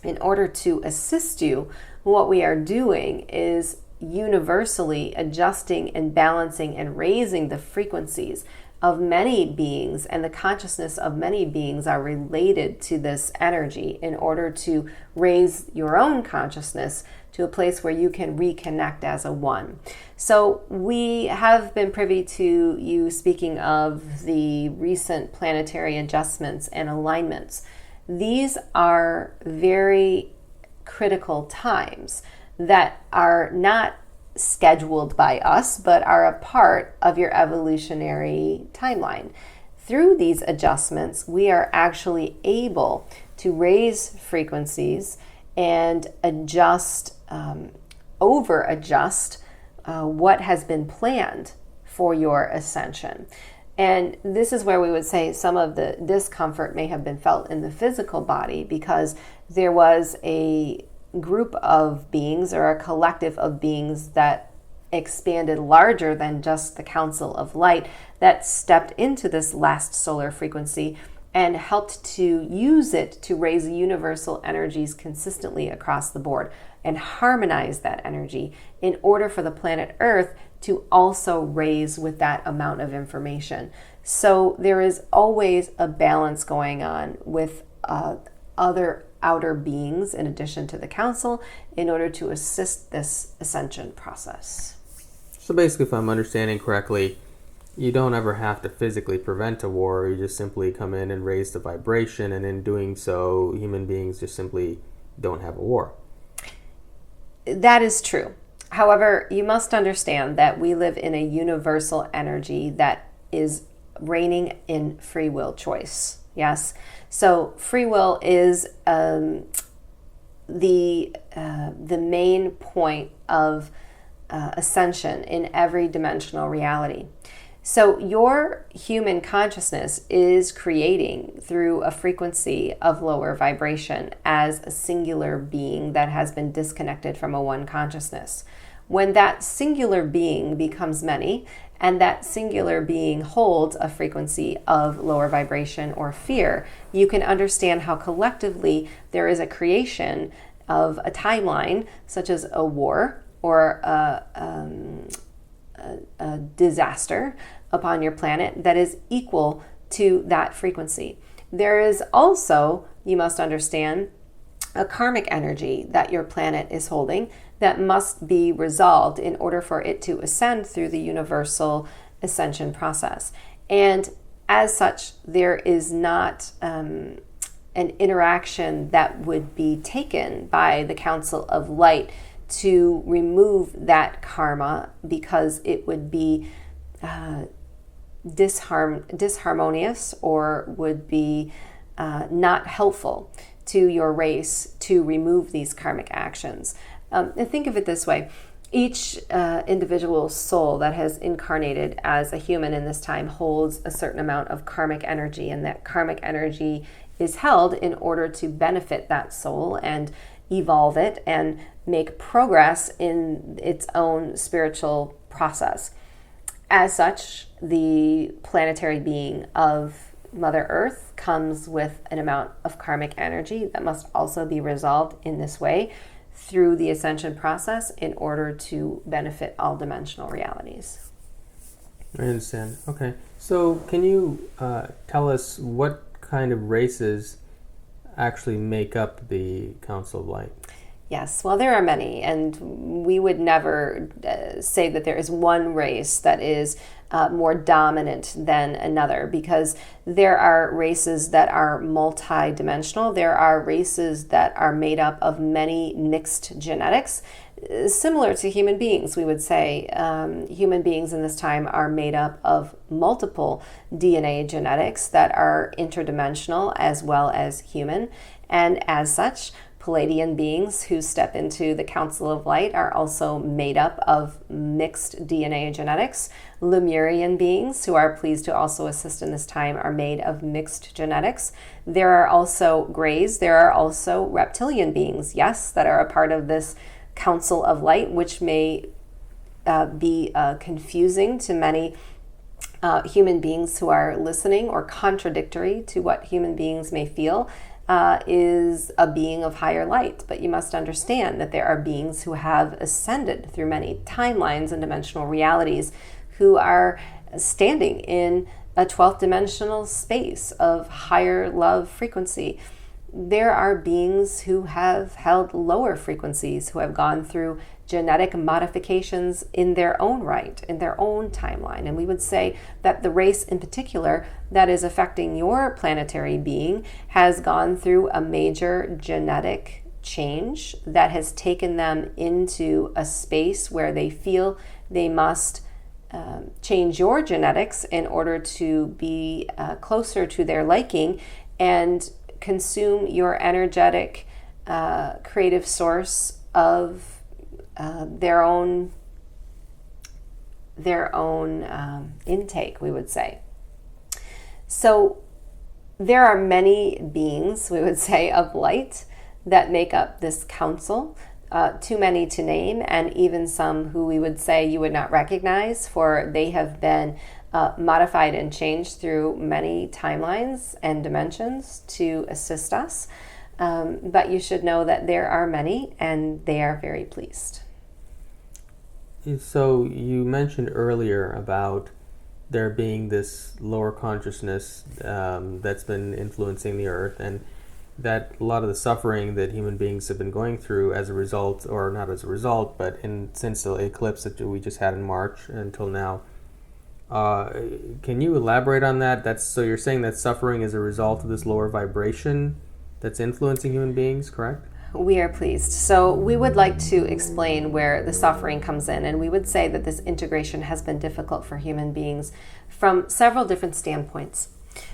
in order to assist you, what we are doing is universally adjusting and balancing and raising the frequencies of many beings, and the consciousness of many beings are related to this energy in order to raise your own consciousness to a place where you can reconnect as a one. So we have been privy to you speaking of the recent planetary adjustments and alignments. These are very critical times that are not scheduled by us, but are a part of your evolutionary timeline. Through these adjustments, we are actually able to raise frequencies and adjust, over-adjust what has been planned for your ascension. And this is where we would say some of the discomfort may have been felt in the physical body, because there was a group of beings or a collective of beings that expanded larger than just the Council of Light that stepped into this last solar frequency and helped to use it to raise universal energies consistently across the board and harmonize that energy in order for the planet Earth to also raise with that amount of information. So there is always a balance going on with other outer beings in addition to the council in order to assist this ascension process. So basically, if I'm understanding correctly, you don't ever have to physically prevent a war. You just simply come in and raise the vibration, and in doing so, human beings just simply don't have a war. That is true. However, you must understand that we live in a universal energy that is reigning in free will choice. Yes? So free will is the main point of ascension in every dimensional reality. So your human consciousness is creating through a frequency of lower vibration as a singular being that has been disconnected from a one consciousness. When that singular being becomes many, and that singular being holds a frequency of lower vibration or fear, you can understand how collectively there is a creation of a timeline, such as a war or a disaster upon your planet, that is equal to that frequency. There is also, you must understand, a karmic energy that your planet is holding that must be resolved in order for it to ascend through the universal ascension process. And as such, there is not an interaction that would be taken by the Council of Light to remove that karma, because it would be disharmonious or would be not helpful to your race to remove these karmic actions. And think of it this way. Each individual soul that has incarnated as a human in this time holds a certain amount of karmic energy, and that karmic energy is held in order to benefit that soul and evolve it and make progress in its own spiritual process. As such, the planetary being of Mother Earth comes with an amount of karmic energy that must also be resolved in this way through the ascension process in order to benefit all dimensional realities. I understand. Okay. So can you tell us what kind of races actually make up the Council of Light? Yes, well, there are many, and we would never say that there is one race that is more dominant than another, because there are races that are multi-dimensional. There are races that are made up of many mixed genetics, similar to human beings. We would say human beings in this time are made up of multiple DNA genetics that are interdimensional as well as human, and as such, Palladian beings who step into the Council of Light are also made up of mixed DNA genetics. Lemurian beings, who are pleased to also assist in this time, are made of mixed genetics. There are also Greys. There are also reptilian beings, yes, that are a part of this Council of Light, which may be confusing to many human beings who are listening, or contradictory to what human beings may feel. Is a being of higher light. But you must understand that there are beings who have ascended through many timelines and dimensional realities, who are standing in a 12th dimensional space of higher love frequency. There are beings who have held lower frequencies, who have gone through genetic modifications in their own right, in their own timeline. And we would say that the race in particular that is affecting your planetary being has gone through a major genetic change that has taken them into a space where they feel they must change your genetics in order to be closer to their liking and consume your energetic creative source of their own intake, we would say. So there are many beings, we would say, of light that make up this council. Too many to name, and even some who we would say you would not recognize, for they have been modified and changed through many timelines and dimensions to assist us. But you should know that there are many, and they are very pleased. So you mentioned earlier about there being this lower consciousness that's been influencing the earth, and that a lot of the suffering that human beings have been going through as a result, or not as a result, but since the eclipse that we just had in March until now. Can you elaborate on that? So you're saying that suffering is a result of this lower vibration that's influencing human beings, correct? We are pleased. So we would like to explain where the suffering comes in, and we would say that this integration has been difficult for human beings from several different standpoints.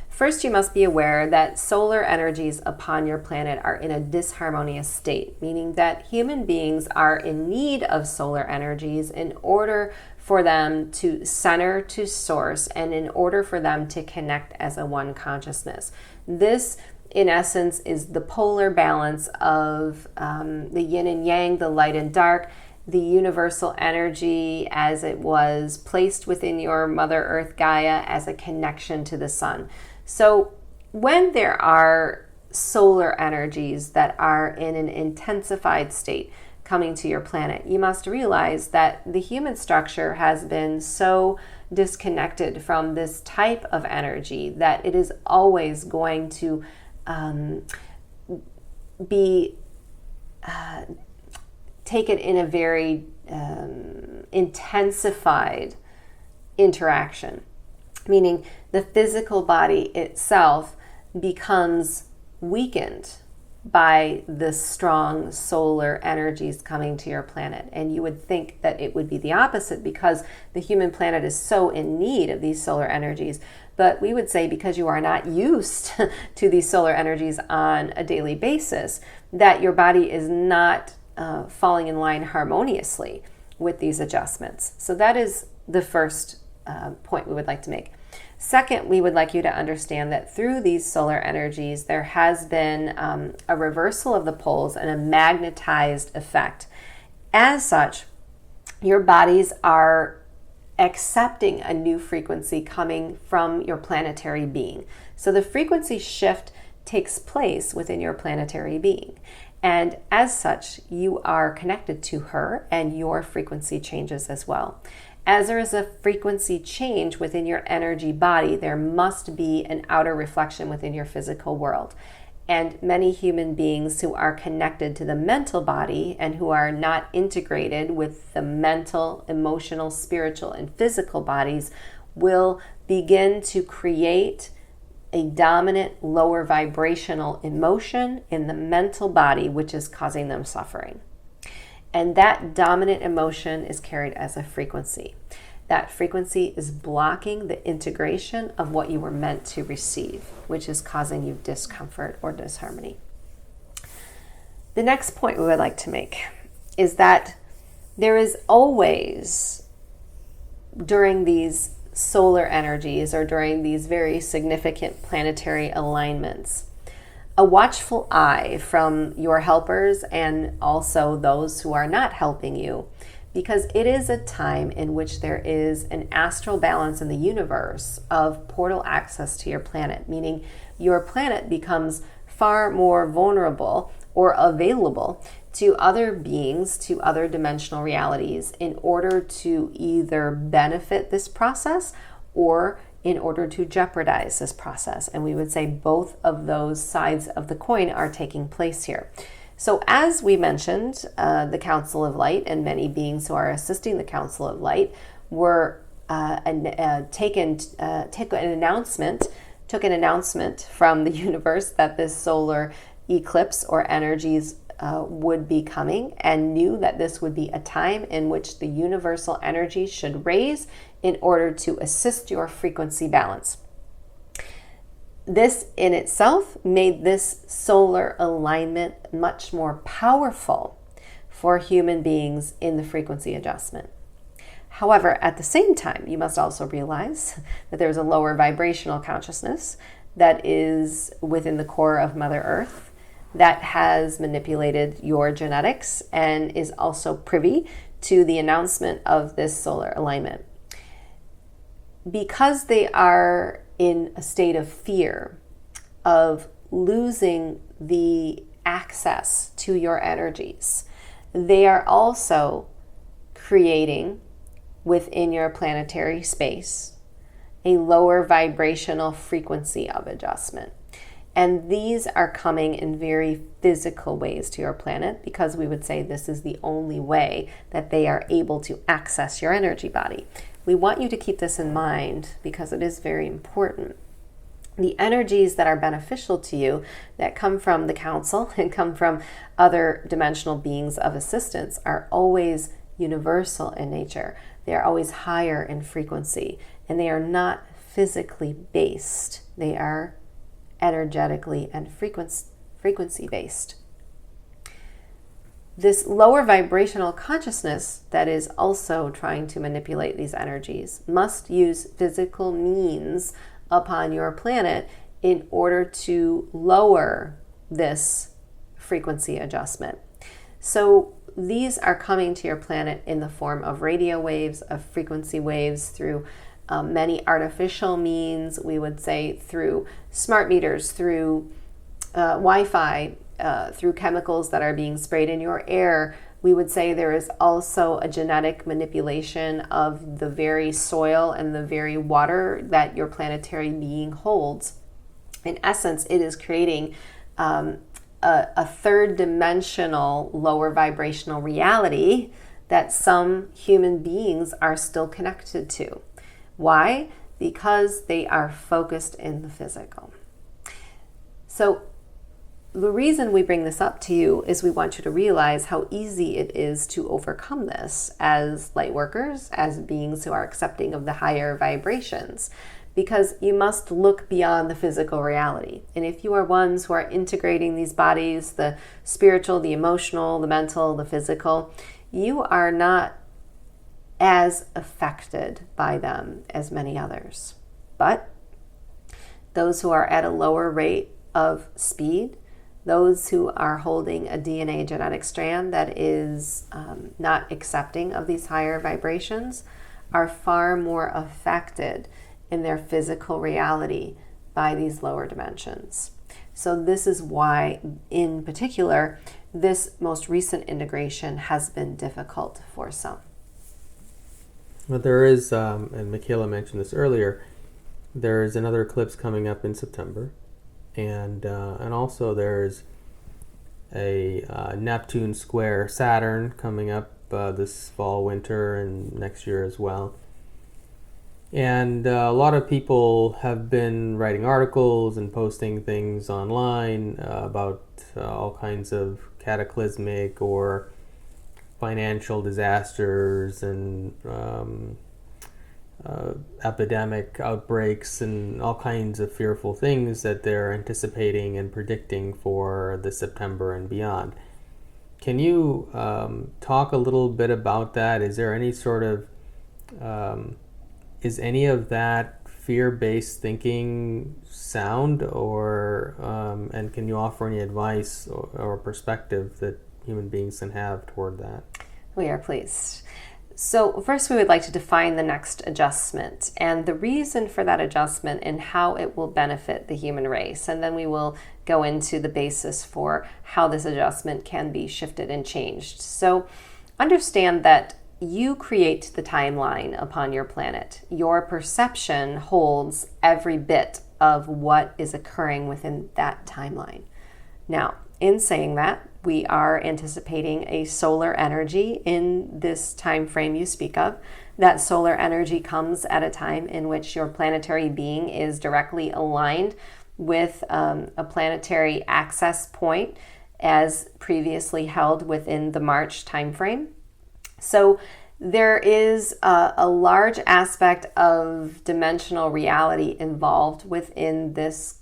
First, you must be aware that solar energies upon your planet are in a disharmonious state, meaning that human beings are in need of solar energies in order for them to center to source and in order for them to connect as a one consciousness. This, in essence, is the polar balance of the yin and yang, the light and dark. the universal energy as it was placed within your Mother Earth Gaia as a connection to the sun. So when there are solar energies that are in an intensified state coming to your planet, you must realize that the human structure has been so disconnected from this type of energy that it is always going to be taken in a very intensified interaction, meaning the physical body itself becomes weakened by the strong solar energies coming to your planet. And you would think that it would be the opposite because the human planet is so in need of these solar energies. But we would say because you are not used to these solar energies on a daily basis, that your body is not falling in line harmoniously with these adjustments. So that is the first point we would like to make. Second, we would like you to understand that through these solar energies, there has been a reversal of the poles and a magnetized effect. As such, your bodies are accepting a new frequency coming from your planetary being. So the frequency shift takes place within your planetary being. And as such, you are connected to her and your frequency changes as well. As there is a frequency change within your energy body, there must be an outer reflection within your physical world. And many human beings who are connected to the mental body and who are not integrated with the mental, emotional, spiritual, and physical bodies will begin to create a dominant lower vibrational emotion in the mental body, which is causing them suffering. And that dominant emotion is carried as a frequency. That frequency is blocking the integration of what you were meant to receive, which is causing you discomfort or disharmony. The next point we would like to make is that there is always, during these solar energies or during these very significant planetary alignments, a watchful eye from your helpers and also those who are not helping you, because it is a time in which there is an astral balance in the universe of portal access to your planet, meaning your planet becomes far more vulnerable or available to other beings, to other dimensional realities, in order to either benefit this process or in order to jeopardize this process. And we would say both of those sides of the coin are taking place here. So as we mentioned, the Council of Light and many beings who are assisting the Council of Light were took an announcement from the universe that this solar eclipse or energies would be coming, and knew that this would be a time in which the universal energy should raise in order to assist your frequency balance. This in itself made this solar alignment much more powerful for human beings in the frequency adjustment. However, at the same time, you must also realize that there's a lower vibrational consciousness that is within the core of Mother Earth that has manipulated your genetics and is also privy to the announcement of this solar alignment. Because they are in a state of fear of losing the access to your energies, they are also creating within your planetary space a lower vibrational frequency of adjustment. And these are coming in very physical ways to your planet, because we would say this is the only way that they are able to access your energy body. We want you to keep this in mind because it is very important. The energies that are beneficial to you, that come from the council and come from other dimensional beings of assistance, are always universal in nature. They are always higher in frequency, and they are not physically based. They are energetically and frequency based. This lower vibrational consciousness that is also trying to manipulate these energies must use physical means upon your planet in order to lower this frequency adjustment. So these are coming to your planet in the form of radio waves, of frequency waves, through many artificial means. We would say through smart meters, through Wi-Fi, through chemicals that are being sprayed in your air. We would say there is also a genetic manipulation of the very soil and the very water that your planetary being holds. In essence, it is creating a third dimensional, lower vibrational reality that some human beings are still connected to. Why? Because they are focused in the physical. So the reason we bring this up to you is we want you to realize how easy it is to overcome this as light workers, as beings who are accepting of the higher vibrations, because you must look beyond the physical reality. And if you are ones who are integrating these bodies, the spiritual, the emotional, the mental, the physical, you are not as affected by them as many others. But those who are at a lower rate of speed, those who are holding a DNA genetic strand that is not accepting of these higher vibrations, are far more affected in their physical reality by these lower dimensions. So this is why, in particular, this most recent integration has been difficult for some. But there is, and Micheila mentioned this earlier, there is another eclipse coming up in September. And also there's a Neptune square Saturn coming up this fall, winter, and next year as well. And a lot of people have been writing articles and posting things online about all kinds of cataclysmic or financial disasters and epidemic outbreaks and all kinds of fearful things that they're anticipating and predicting for the September and beyond. Can you talk a little bit about that? Is there any sort of is any of that fear-based thinking sound, or and can you offer any advice or perspective that human beings can have toward that? We are pleased. So first we would like to define the next adjustment and the reason for that adjustment and how it will benefit the human race. And then we will go into the basis for how this adjustment can be shifted and changed. So understand that you create the timeline upon your planet. Your perception holds every bit of what is occurring within that timeline. Now, in saying that, we are anticipating a solar energy in this time frame you speak of. That solar energy comes at a time in which your planetary being is directly aligned with a planetary access point as previously held within the March time frame. So there is a large aspect of dimensional reality involved within this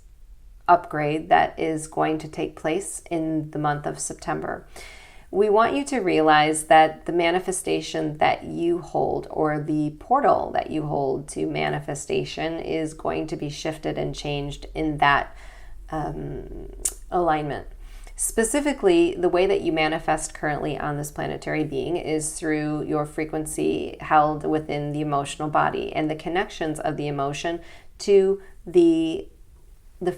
upgrade that is going to take place in the month of September. We want you to realize that the manifestation that you hold, or the portal that you hold to manifestation, is going to be shifted and changed in that alignment. Specifically, the way that you manifest currently on this planetary being is through your frequency held within the emotional body and the connections of the emotion to the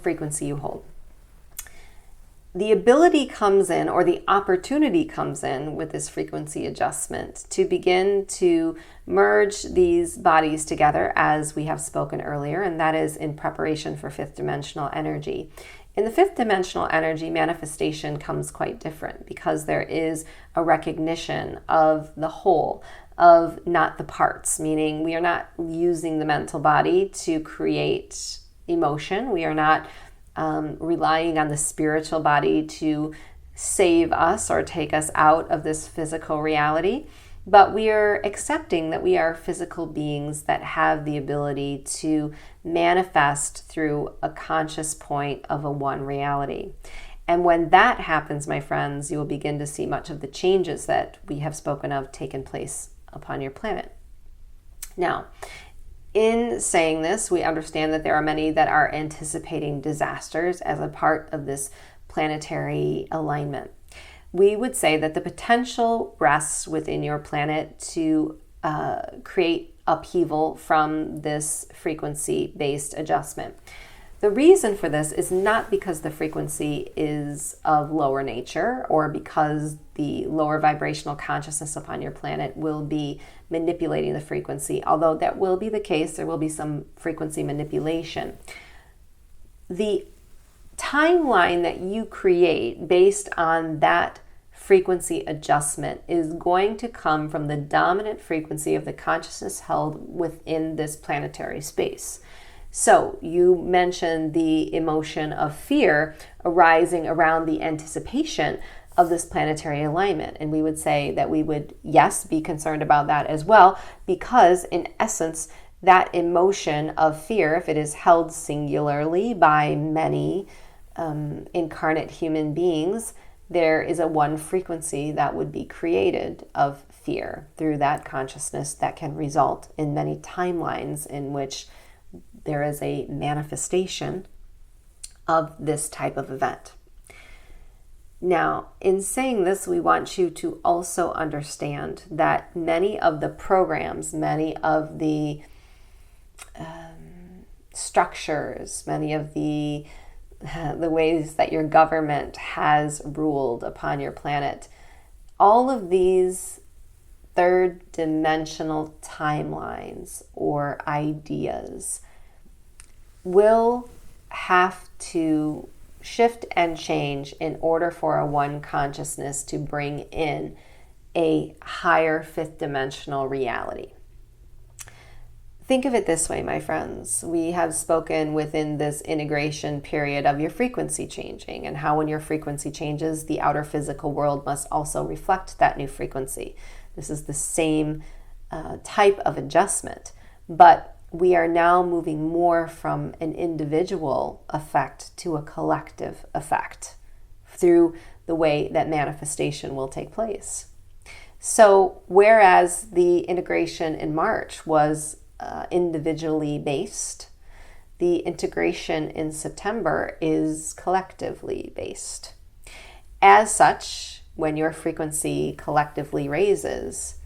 frequency you hold. The ability comes in, or the opportunity comes in with this frequency adjustment to begin to merge these bodies together, as we have spoken earlier, and that is in preparation for fifth dimensional energy. In the fifth dimensional energy, manifestation comes quite different because there is a recognition of the whole, of not the parts, meaning we are not using the mental body to create emotion. We are not relying on the spiritual body to save us or take us out of this physical reality, but we are accepting that we are physical beings that have the ability to manifest through a conscious point of a one reality. And when that happens, my friends, you will begin to see much of the changes that we have spoken of taking place upon your planet. Now, in saying this, we understand that there are many that are anticipating disasters as a part of this planetary alignment. we would say that the potential rests within your planet to create upheaval from this frequency-based adjustment. The reason for this is not because the frequency is of lower nature or because the lower vibrational consciousness upon your planet will be manipulating the frequency, although that will be the case. There will be some frequency manipulation. The timeline that you create based on that frequency adjustment is going to come from the dominant frequency of the consciousness held within this planetary space. So you mentioned the emotion of fear arising around the anticipation of this planetary alignment. And we would say that we would, yes, be concerned about that as well, because in essence, that emotion of fear, if it is held singularly by many incarnate human beings, there is a one frequency that would be created of fear through that consciousness that can result in many timelines in which there is a manifestation of this type of event. Now, in saying this, we want you to also understand that many of the programs, many of the structures, many of the ways that your government has ruled upon your planet, all of these third dimensional timelines or ideas will have to shift and change in order for a one consciousness to bring in a higher fifth dimensional reality. Think of it this way, my friends. We have spoken within this integration period of your frequency changing and how when your frequency changes, the outer physical world must also reflect that new frequency. This is the same type of adjustment, but we are now moving more from an individual effect to a collective effect through the way that manifestation will take place. So whereas the integration in March was individually based, the integration in September is collectively based. As such, when your frequency collectively raises,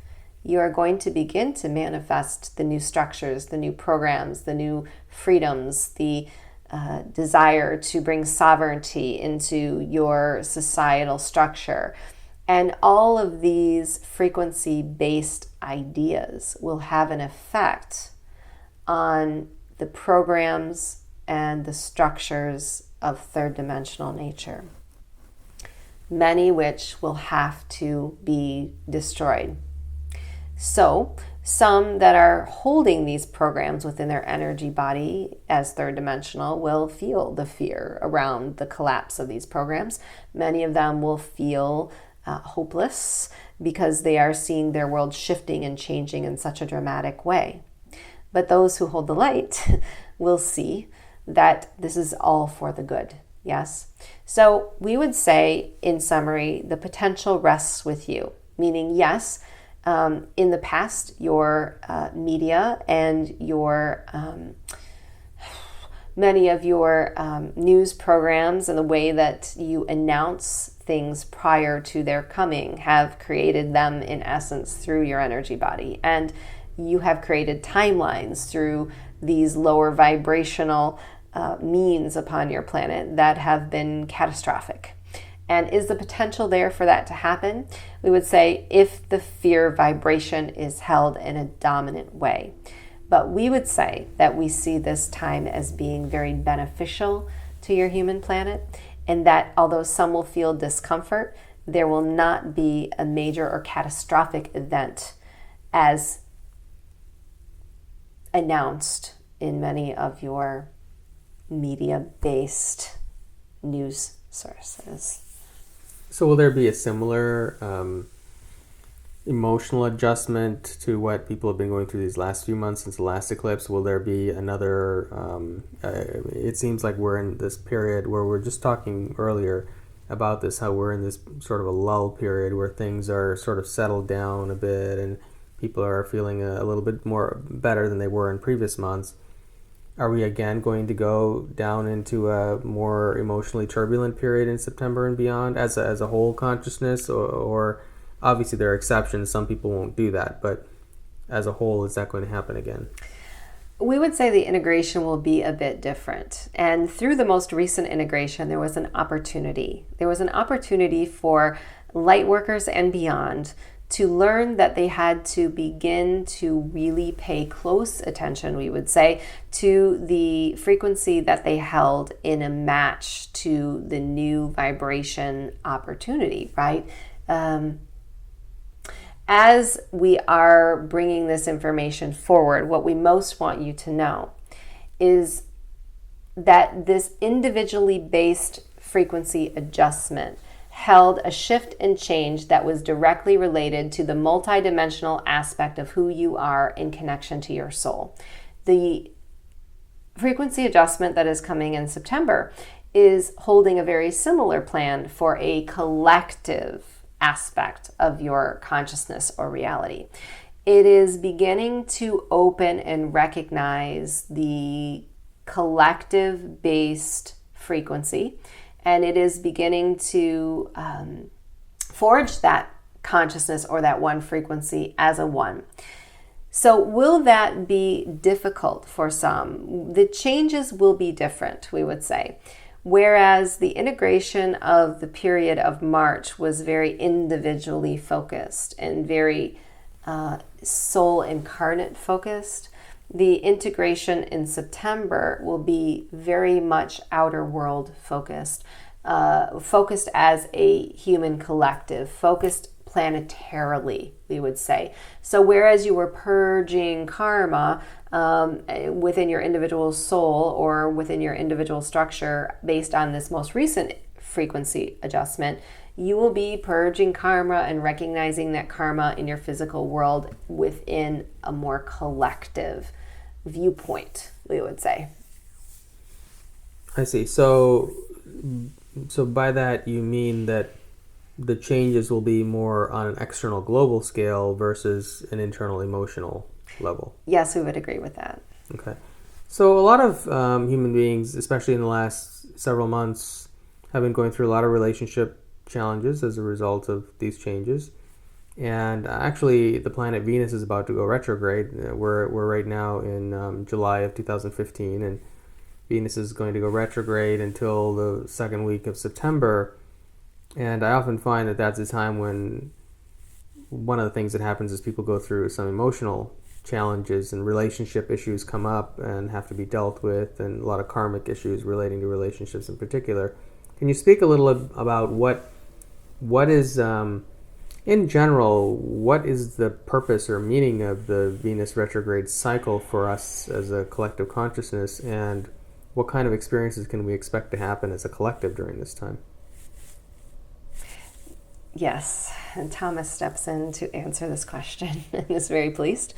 you are going to begin to manifest the new structures, the new programs, the new freedoms, the desire to bring sovereignty into your societal structure. And all of these frequency-based ideas will have an effect on the programs and the structures of third dimensional nature, many which will have to be destroyed. So, some that are holding these programs within their energy body as third dimensional will feel the fear around the collapse of these programs. Many of them will feel hopeless because they are seeing their world shifting and changing in such a dramatic way. But those who hold the light will see that this is all for the good. Yes? So we would say, in summary, the potential rests with you, meaning, yes, in the past, your media and your many of your news programs and the way that you announce things prior to their coming have created them, in essence, through your energy body. And you have created timelines through these lower vibrational means upon your planet that have been catastrophic. And is the potential there for that to happen? We would say if the fear vibration is held in a dominant way. But we would say that we see this time as being very beneficial to your human planet, and that although some will feel discomfort, there will not be a major or catastrophic event as announced in many of your media-based news sources. So will there be a similar emotional adjustment to what people have been going through these last few months since the last eclipse? Will there be another, it seems like we're in this period where we're just talking earlier about this, how we're in this sort of a lull period where things are sort of settled down a bit and people are feeling a little bit more better than they were in previous months. are we again going to go down into a more emotionally turbulent period in September and beyond as a whole consciousness, or obviously there are exceptions, some people won't do that, but as a whole, is that going to happen again? We would say the integration will be a bit different. And through the most recent integration, there was an opportunity. There was an opportunity for Lightworkers and beyond to learn that they had to begin to really pay close attention, we would say, to the frequency that they held in a match to the new vibration opportunity, right? As we are bringing this information forward, what we most want you to know is that this individually based frequency adjustment held a shift and change that was directly related to the multidimensional aspect of who you are in connection to your soul. The frequency adjustment that is coming in September is holding a very similar plan for a collective aspect of your consciousness or reality. It is beginning to open and recognize the collective based frequency, and it is beginning to forge that consciousness or that one frequency as a one. So will that be difficult for some? The changes will be different, we would say. Whereas the integration of the period of March was very individually focused and very soul incarnate focused, the integration in September will be very much outer world focused, focused as a human collective, focused planetarily, we would say. So whereas you were purging karma within your individual soul or within your individual structure based on this most recent frequency adjustment, you will be purging karma and recognizing that karma in your physical world within a more collective viewpoint, we would say. I see. So by that you mean that the changes will be more on an external global scale versus an internal emotional level? Yes, we would agree with that. Okay. So a lot of human beings, especially in the last several months, have been going through a lot of relationship challenges as a result of these changes. And actually, the planet Venus is about to go retrograde. We're right now in July of 2015, and Venus is going to go retrograde until the second week of September. And I often find that that's a time when one of the things that happens is people go through some emotional challenges and relationship issues come up and have to be dealt with, and a lot of karmic issues relating to relationships in particular. Can you speak a little about what is, in general, what is the purpose or meaning of the Venus retrograde cycle for us as a collective consciousness, and what kind of experiences can we expect to happen as a collective during this time? Yes, and Thomas steps in to answer this question and is very pleased.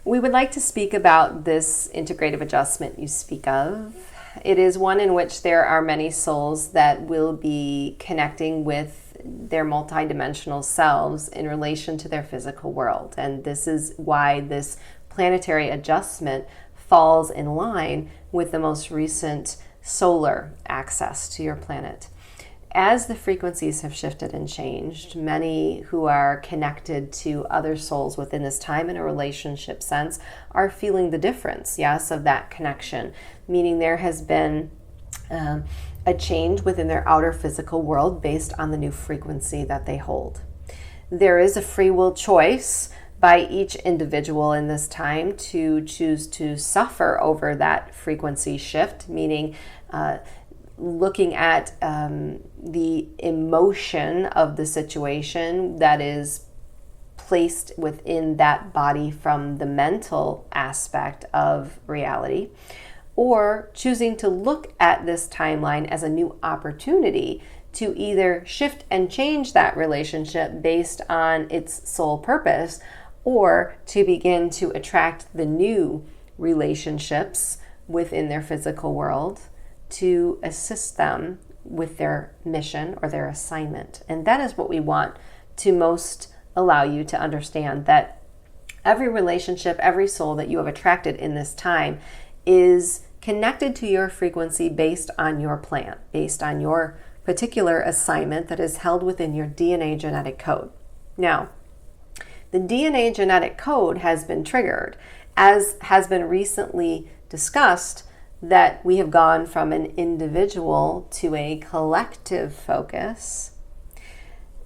We would like to speak about this integrative adjustment you speak of. It is one in which there are many souls that will be connecting with their multidimensional selves in relation to their physical world. And this is why this planetary adjustment falls in line with the most recent solar access to your planet. As the frequencies have shifted and changed, many who are connected to other souls within this time in a relationship sense are feeling the difference, yes, of that connection, meaning there has been a change within their outer physical world based on the new frequency that they hold. There is a free will choice by each individual in this time to choose to suffer over that frequency shift, meaning looking at the emotion of the situation that is placed within that body from the mental aspect of reality, or choosing to look at this timeline as a new opportunity to either shift and change that relationship based on its sole purpose, or to begin to attract the new relationships within their physical world to assist them with their mission or their assignment. And that is what we want to most allow you to understand, that every relationship, every soul that you have attracted in this time is connected to your frequency based on your plan, based on your particular assignment that is held within your DNA genetic code. Now, the DNA genetic code has been triggered, as has been recently discussed, that we have gone from an individual to a collective focus.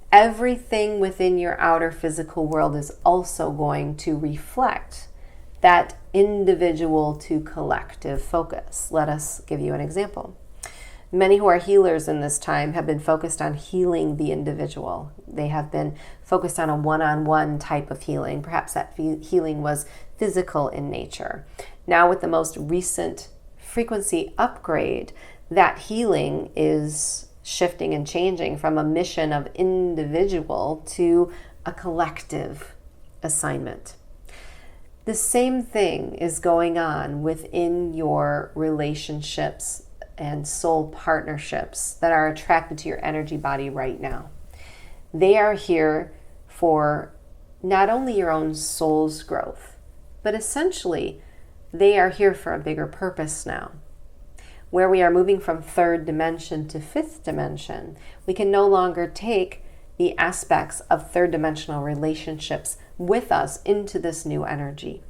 Everything within your outer physical world is also going to reflect that individual to collective focus. Let us give you an example. Many who are healers in this time have been focused on healing the individual. They have been focused on a one-on-one type of healing. Perhaps that healing was physical in nature. Now, with the most recent frequency upgrade, that healing is shifting and changing from a mission of individual to a collective assignment. The same thing is going on within your relationships and soul partnerships that are attracted to your energy body right now. They are here for not only your own soul's growth, but essentially they are here for a bigger purpose now. Where we are moving from third dimension to fifth dimension, we can no longer take the aspects of third dimensional relationships with us into this new energy.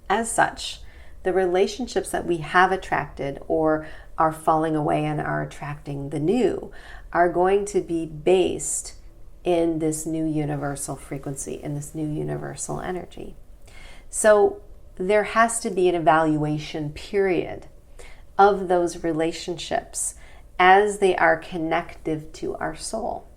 As such, the relationships that we have attracted or are falling away and are attracting the new are going to be based in this new universal frequency, in this new universal energy. So there has to be an evaluation period of those relationships as they are connective to our soul.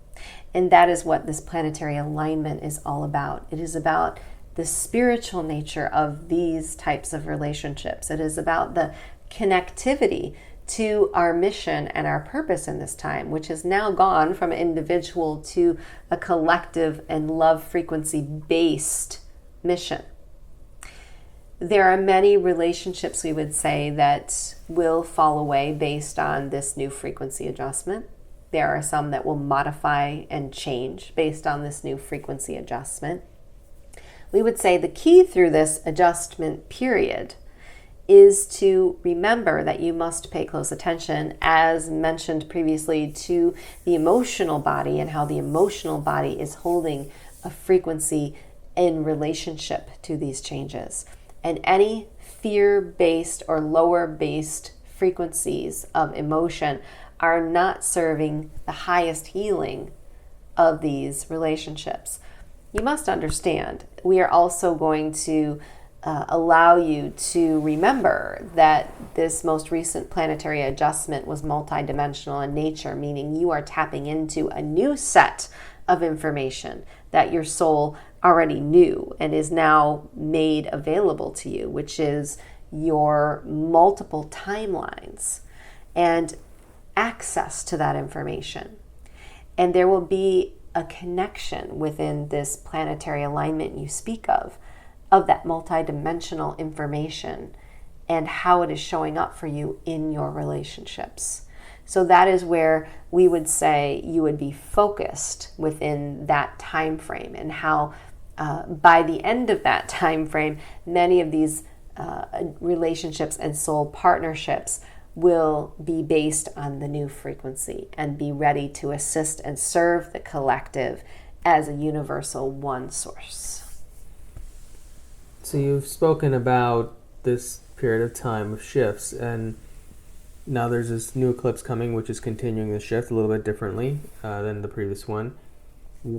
And that is what this planetary alignment is all about. It is about the spiritual nature of these types of relationships. It is about the connectivity to our mission and our purpose in this time, which has now gone from individual to a collective and love frequency based mission. There are many relationships, we would say, that will fall away based on this new frequency adjustment. There are some that will modify and change based on this new frequency adjustment. We would say the key through this adjustment period is to remember that you must pay close attention, as mentioned previously, to the emotional body and how the emotional body is holding a frequency in relationship to these changes. And any fear-based or lower-based frequencies of emotion are not serving the highest healing of these relationships. You must understand, we are also going to allow you to remember that this most recent planetary adjustment was multidimensional in nature, meaning you are tapping into a new set of information that your soul already knew and is now made available to you, which is your multiple timelines and access to that information. And there will be a connection within this planetary alignment you speak of that multidimensional information and how it is showing up for you in your relationships. So that is where we would say you would be focused within that time frame, and how by the end of that time frame, many of these relationships and soul partnerships will be based on the new frequency and be ready to assist and serve the collective as a universal one source. So you've spoken about this period of time of shifts, and now there's this new eclipse coming, which is continuing the shift a little bit differently than the previous one.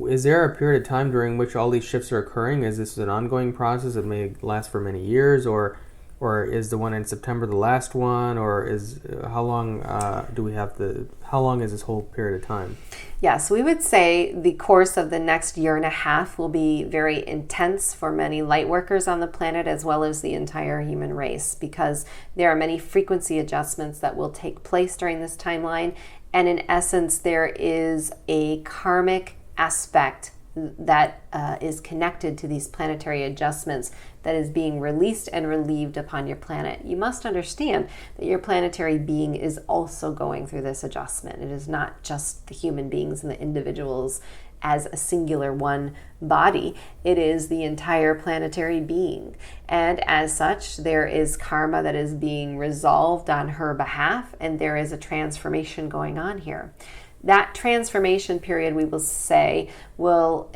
Is there a period of time during which all these shifts are occurring? Is this an ongoing process that may last for many years, or is the one in September the last one, or is how long how long is this whole period of time? Yes, we would say the course of the next year and a half will be very intense for many light workers on the planet, as well as the entire human race, because there are many frequency adjustments that will take place during this timeline. And in essence, there is a karmic aspect that is connected to these planetary adjustments that is being released and relieved upon your planet. You must understand that your planetary being is also going through this adjustment. It is not just the human beings and the individuals as a singular one body. It is the entire planetary being. And as such, there is karma that is being resolved on her behalf, and there is a transformation going on here. That transformation period, we will say, will,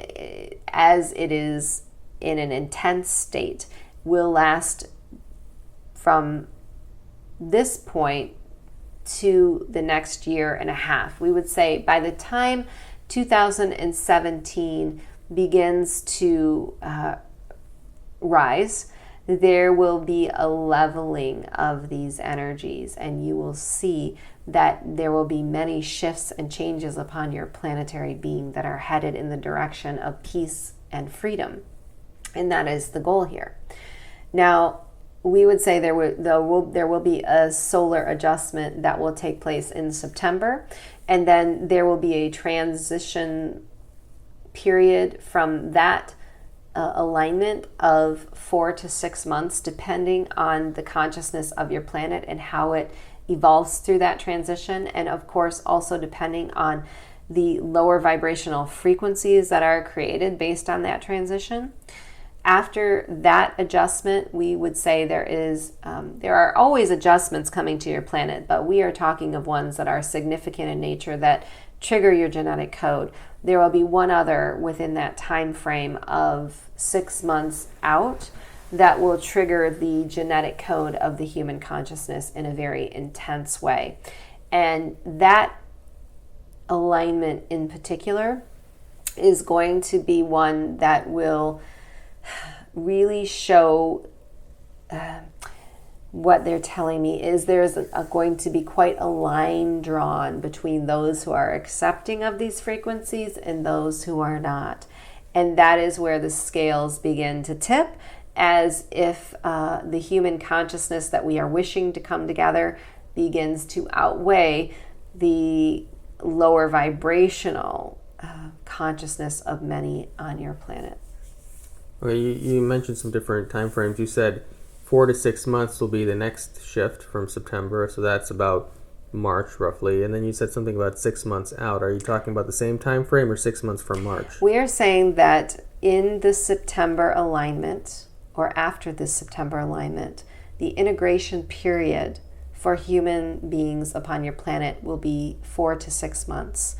as it is in an intense state, will last from this point to the next year and a half. We would say by the time 2017 begins to rise, there will be a leveling of these energies, and you will see that there will be many shifts and changes upon your planetary being that are headed in the direction of peace and freedom. And that is the goal here. Now, we would say there will be a solar adjustment that will take place in September, and then there will be a transition period from that alignment of 4 to 6 months, depending on the consciousness of your planet and how it evolves through that transition, and of course also depending on the lower vibrational frequencies that are created based on that transition. After that adjustment, we would say there are always adjustments coming to your planet, but we are talking of ones that are significant in nature that trigger your genetic code. There will be one other within that time frame of 6 months out that will trigger the genetic code of the human consciousness in a very intense way. And that alignment in particular is going to be one that will really show what they're telling me is there's going to be quite a line drawn between those who are accepting of these frequencies and those who are not. And that is where the scales begin to tip, as if the human consciousness that we are wishing to come together begins to outweigh the lower vibrational consciousness of many on your planet. Okay, you mentioned some different time frames. You said 4 to 6 months will be the next shift from September, so that's about March roughly. And then you said something about 6 months out. Are you talking about the same time frame or 6 months from March? We are saying that in the September alignment, or after this September alignment, the integration period for human beings upon your planet will be 4 to 6 months.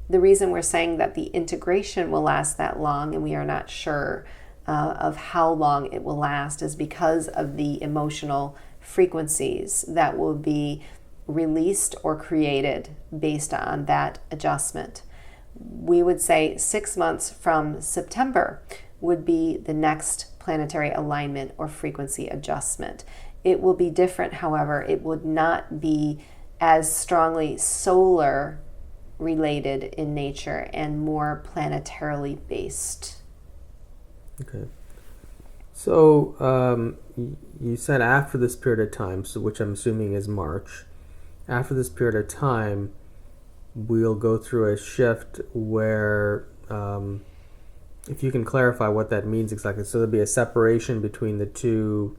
The reason we're saying that the integration will last that long, and we are not sure of how long it will last, is because of the emotional frequencies that will be released or created based on that adjustment. We would say 6 months from September would be the next planetary alignment or frequency adjustment. It will be different, however. It would not be as strongly solar related in nature and more planetarily based. Okay. So you said after this period of time, so which I'm assuming is March, after this period of time, we'll go through a shift where, if you can clarify what that means exactly, so there'll be a separation between the two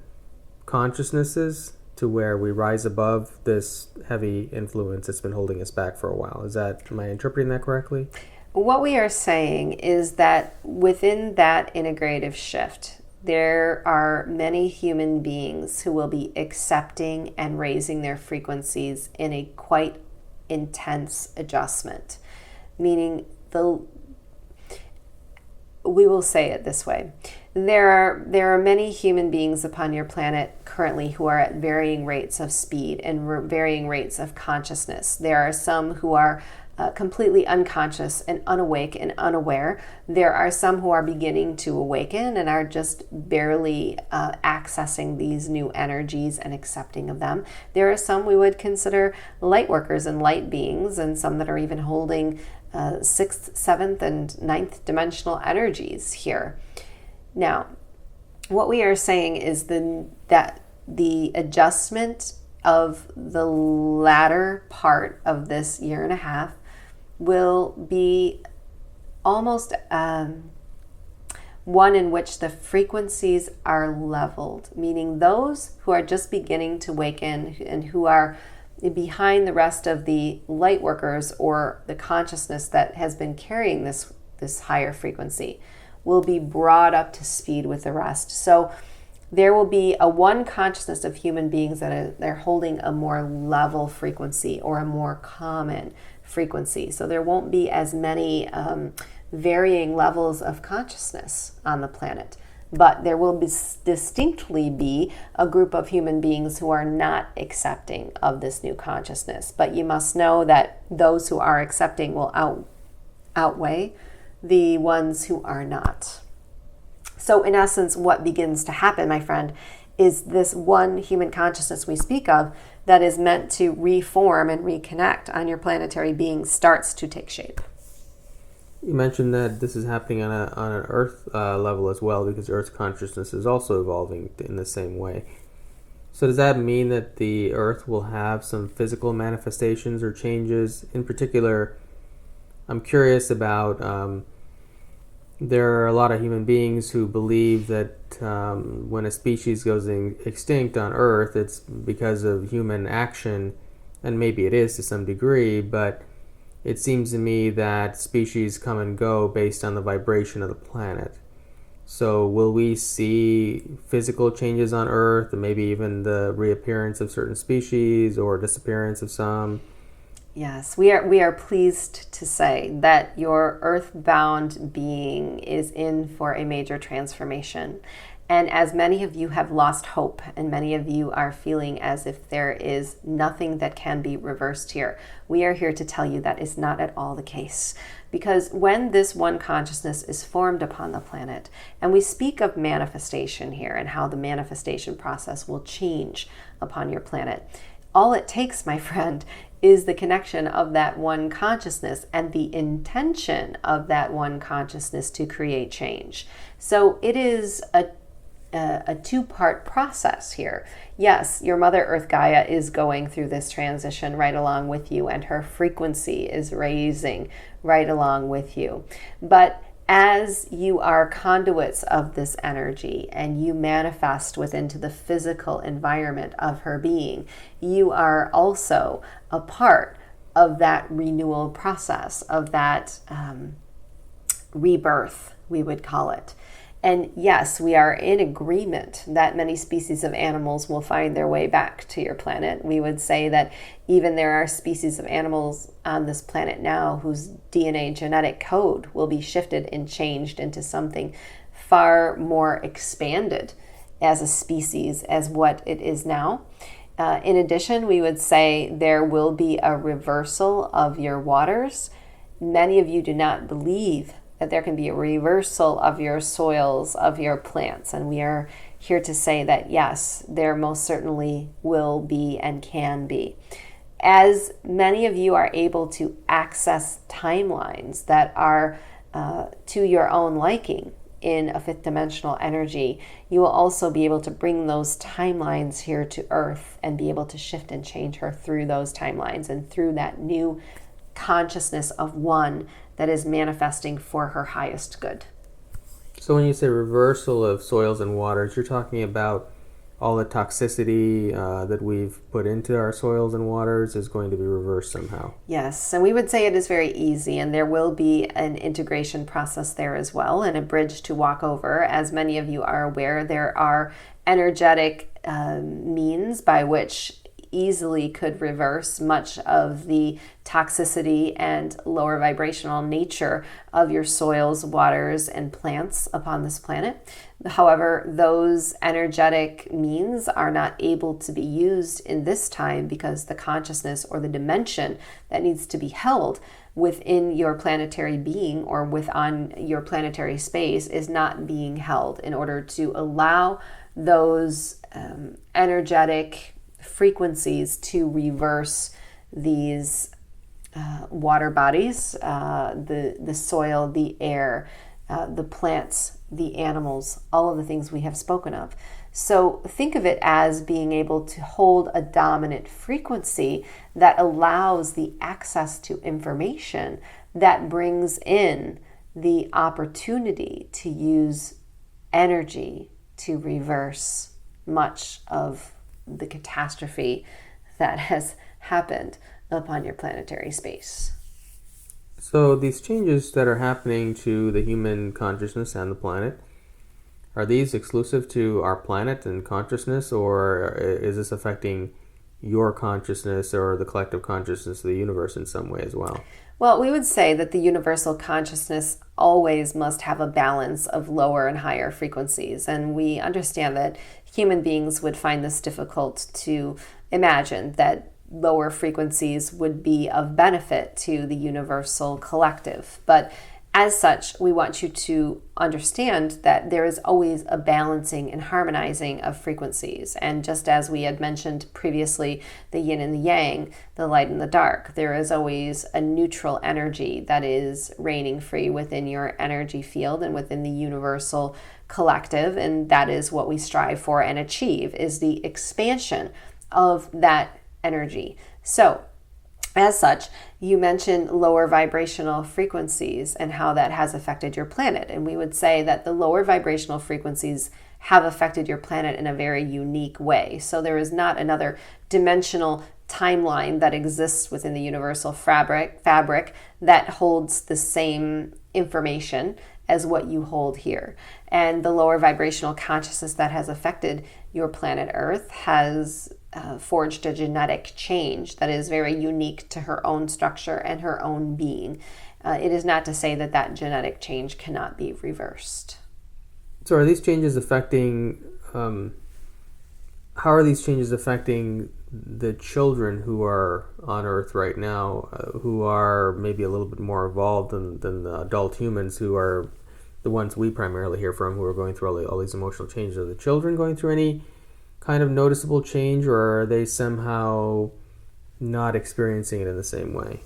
consciousnesses to where we rise above this heavy influence that's been holding us back for a while. Am I interpreting that correctly? What we are saying is that within that integrative shift, there are many human beings who will be accepting and raising their frequencies in a quite intense adjustment. Meaning, we will say it this way. There are many human beings upon your planet currently who are at varying rates of speed and varying rates of consciousness. There are some who are completely unconscious and unawake and unaware. There are some who are beginning to awaken and are just barely accessing these new energies and accepting of them. There are some we would consider light workers and light beings, and some that are even holding 6th, 7th, and 9th dimensional energies here. Now, what we are saying is that the adjustment of the latter part of this year and a half will be almost one in which the frequencies are leveled, meaning those who are just beginning to waken and who are behind the rest of the light workers, or the consciousness that has been carrying this higher frequency, will be brought up to speed with the rest. So there will be a one consciousness of human beings that they're holding a more level frequency or a more common frequency. So there won't be as many varying levels of consciousness on the planet, but there will distinctly be a group of human beings who are not accepting of this new consciousness. But you must know that those who are accepting will outweigh the ones who are not. So in essence, what begins to happen, my friend, is this one human consciousness we speak of that is meant to reform and reconnect on your planetary being starts to take shape. You mentioned that this is happening on an Earth level as well, because Earth's consciousness is also evolving in the same way. So does that mean that the Earth will have some physical manifestations or changes? In particular, I'm curious about, there are a lot of human beings who believe that when a species goes extinct on Earth, it's because of human action, and maybe it is to some degree, but it seems to me that species come and go based on the vibration of the planet. So will we see physical changes on Earth, and maybe even the reappearance of certain species or disappearance of some? Yes, we are pleased to say that your earthbound being is in for a major transformation. And as many of you have lost hope, and many of you are feeling as if there is nothing that can be reversed here, we are here to tell you that is not at all the case. Because when this one consciousness is formed upon the planet, and we speak of manifestation here and how the manifestation process will change upon your planet, all it takes, my friend, is the connection of that one consciousness and the intention of that one consciousness to create change. So it is a two-part process here. Yes, your Mother Earth Gaia is going through this transition right along with you, and her frequency is raising right along with you. But as you are conduits of this energy and you manifest within to the physical environment of her being, you are also a part of that renewal process, of that rebirth, we would call it. And yes, we are in agreement that many species of animals will find their way back to your planet. We would say that even there are species of animals on this planet now whose DNA genetic code will be shifted and changed into something far more expanded as a species as what it is now. In addition, we would say there will be a reversal of your waters. Many of you do not believe that there can be a reversal of your soils, of your plants. And we are here to say that yes, there most certainly will be and can be. As many of you are able to access timelines that are to your own liking in a fifth dimensional energy, you will also be able to bring those timelines here to Earth and be able to shift and change her through those timelines and through that new consciousness of one that is manifesting for her highest good. So when you say reversal of soils and waters, you're talking about all the toxicity that we've put into our soils and waters is going to be reversed somehow. Yes, and we would say it is very easy, and there will be an integration process there as well, and a bridge to walk over. As many of you are aware, there are energetic means by which easily could reverse much of the toxicity and lower vibrational nature of your soils, waters, and plants upon this planet. However, those energetic means are not able to be used in this time because the consciousness or the dimension that needs to be held within your planetary being or within your planetary space is not being held in order to allow those energetic frequencies to reverse these water bodies, the soil, the air, the plants, the animals, all of the things we have spoken of. So think of it as being able to hold a dominant frequency that allows the access to information that brings in the opportunity to use energy to reverse much of the catastrophe that has happened upon your planetary space. So these changes that are happening to the human consciousness and the planet, are these exclusive to our planet and consciousness, or is this affecting your consciousness or the collective consciousness of the universe in some way as well? Well, we would say that the universal consciousness always must have a balance of lower and higher frequencies. And we understand that human beings would find this difficult to imagine, that lower frequencies would be of benefit to the universal collective. But as such, we want you to understand that there is always a balancing and harmonizing of frequencies. And just as we had mentioned previously, the yin and the yang, the light and the dark, there is always a neutral energy that is reigning free within your energy field and within the universal collective. And that is what we strive for and achieve, is the expansion of that energy. So, as such, you mentioned lower vibrational frequencies and how that has affected your planet. And we would say that the lower vibrational frequencies have affected your planet in a very unique way. So there is not another dimensional timeline that exists within the universal fabric that holds the same information as what you hold here. And the lower vibrational consciousness that has affected your planet Earth has forged a genetic change that is very unique to her own structure and her own being. It is not to say that that genetic change cannot be reversed. So are these changes affecting, how are these changes affecting the children who are on Earth right now, who are maybe a little bit more evolved than the adult humans, who are the ones we primarily hear from, who are going through all these emotional changes? Are the children going through any kind of noticeable change, or are they somehow not experiencing it in the same way?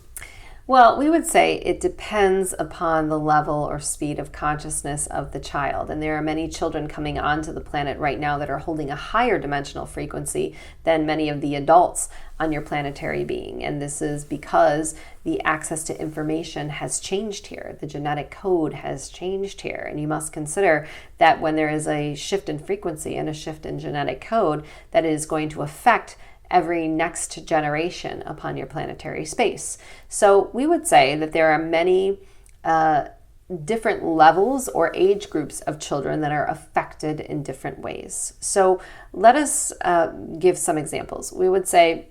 Well, we would say it depends upon the level or speed of consciousness of the child. And there are many children coming onto the planet right now that are holding a higher dimensional frequency than many of the adults on your planetary being. And this is because the access to information has changed here. The genetic code has changed here. And you must consider that when there is a shift in frequency and a shift in genetic code, that is going to affect every next generation upon your planetary space. So we would say that there are many different levels or age groups of children that are affected in different ways. So let us give some examples. We would say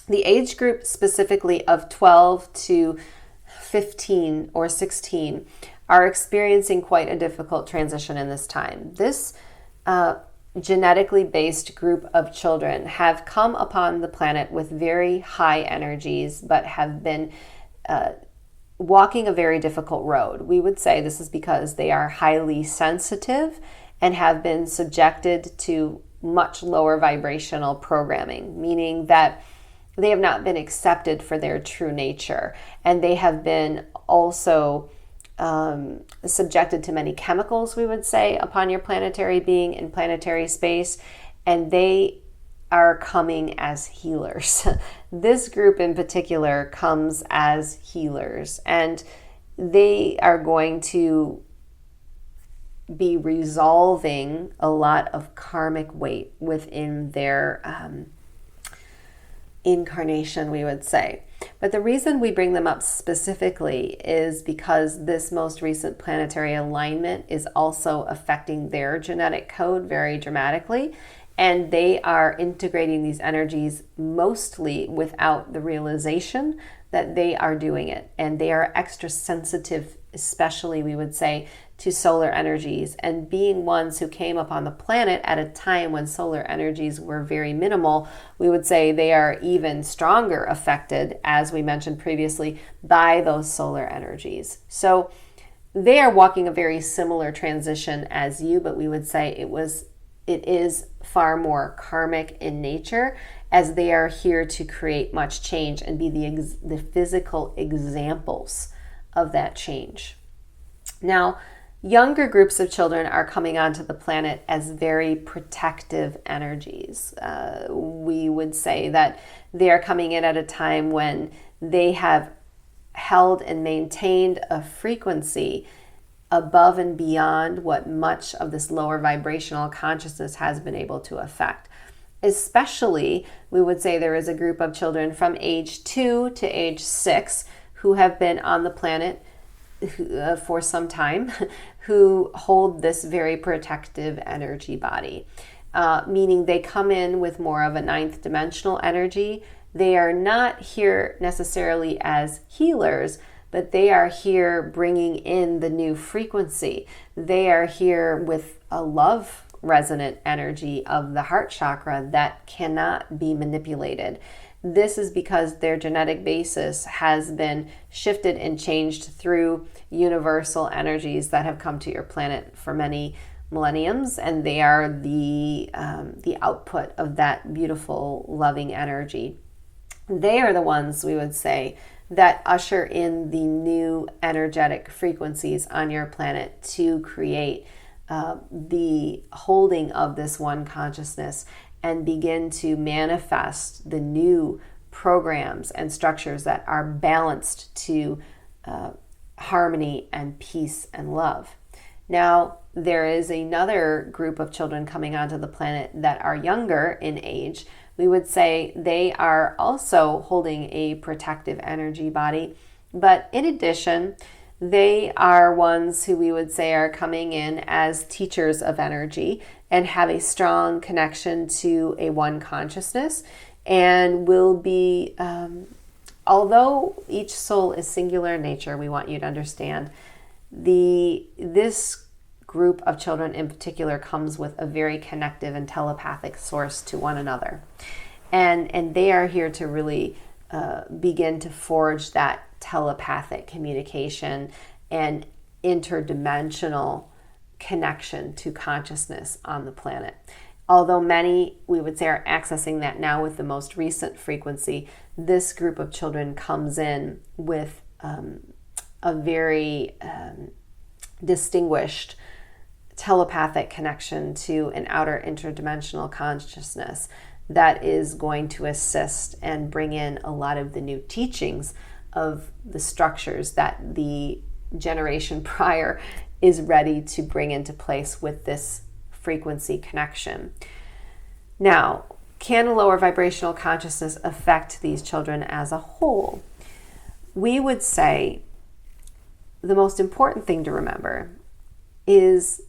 the age group specifically of 12 to 15 or 16 are experiencing quite a difficult transition in this time. This genetically based group of children have come upon the planet with very high energies, but have been walking a very difficult road. We would say this is because they are highly sensitive and have been subjected to much lower vibrational programming, meaning that they have not been accepted for their true nature, and they have been also subjected to many chemicals, we would say, upon your planetary being in planetary space, and they are coming as healers. This group in particular comes as healers, and they are going to be resolving a lot of karmic weight within their incarnation, we would say. But the reason we bring them up specifically is because this most recent planetary alignment is also affecting their genetic code very dramatically, and they are integrating these energies mostly without the realization that they are doing it. And they are extra sensitive, especially we would say, to solar energies, and being ones who came upon the planet at a time when solar energies were very minimal, we would say they are even stronger affected, as we mentioned previously, by those solar energies. So they are walking a very similar transition as you, but we would say it is far more karmic in nature, as they are here to create much change and be the physical examples of that change. Now, younger groups of children are coming onto the planet as very protective energies. We would say that they are coming in at a time when they have held and maintained a frequency above and beyond what much of this lower vibrational consciousness has been able to affect. Especially, we would say there is a group of children from age 2 to age 6 who have been on the planet for some time, who hold this very protective energy body, meaning they come in with more of a ninth dimensional energy. They are not here necessarily as healers, but they are here bringing in the new frequency. They are here with a love resonant energy of the heart chakra that cannot be manipulated. This is because their genetic basis has been shifted and changed through universal energies that have come to your planet for many millenniums, and they are the output of that beautiful, loving energy. They are the ones, we would say, that usher in the new energetic frequencies on your planet to create the holding of this one consciousness and begin to manifest the new programs and structures that are balanced to harmony and peace and love. Now, there is another group of children coming onto the planet that are younger in age. We would say they are also holding a protective energy body, but in addition, they are ones who we would say are coming in as teachers of energy and have a strong connection to a one consciousness, and will be, although each soul is singular in nature, we want you to understand this group of children in particular comes with a very connective and telepathic source to one another. And they are here to really begin to forge that telepathic communication and interdimensional connection to consciousness on the planet. Although many, we would say, are accessing that now with the most recent frequency, this group of children comes in with a very distinguished telepathic connection to an outer interdimensional consciousness that is going to assist and bring in a lot of the new teachings of the structures that the generation prior is ready to bring into place with this frequency connection. Now, can a lower vibrational consciousness affect these children as a whole? We would say the most important thing to remember is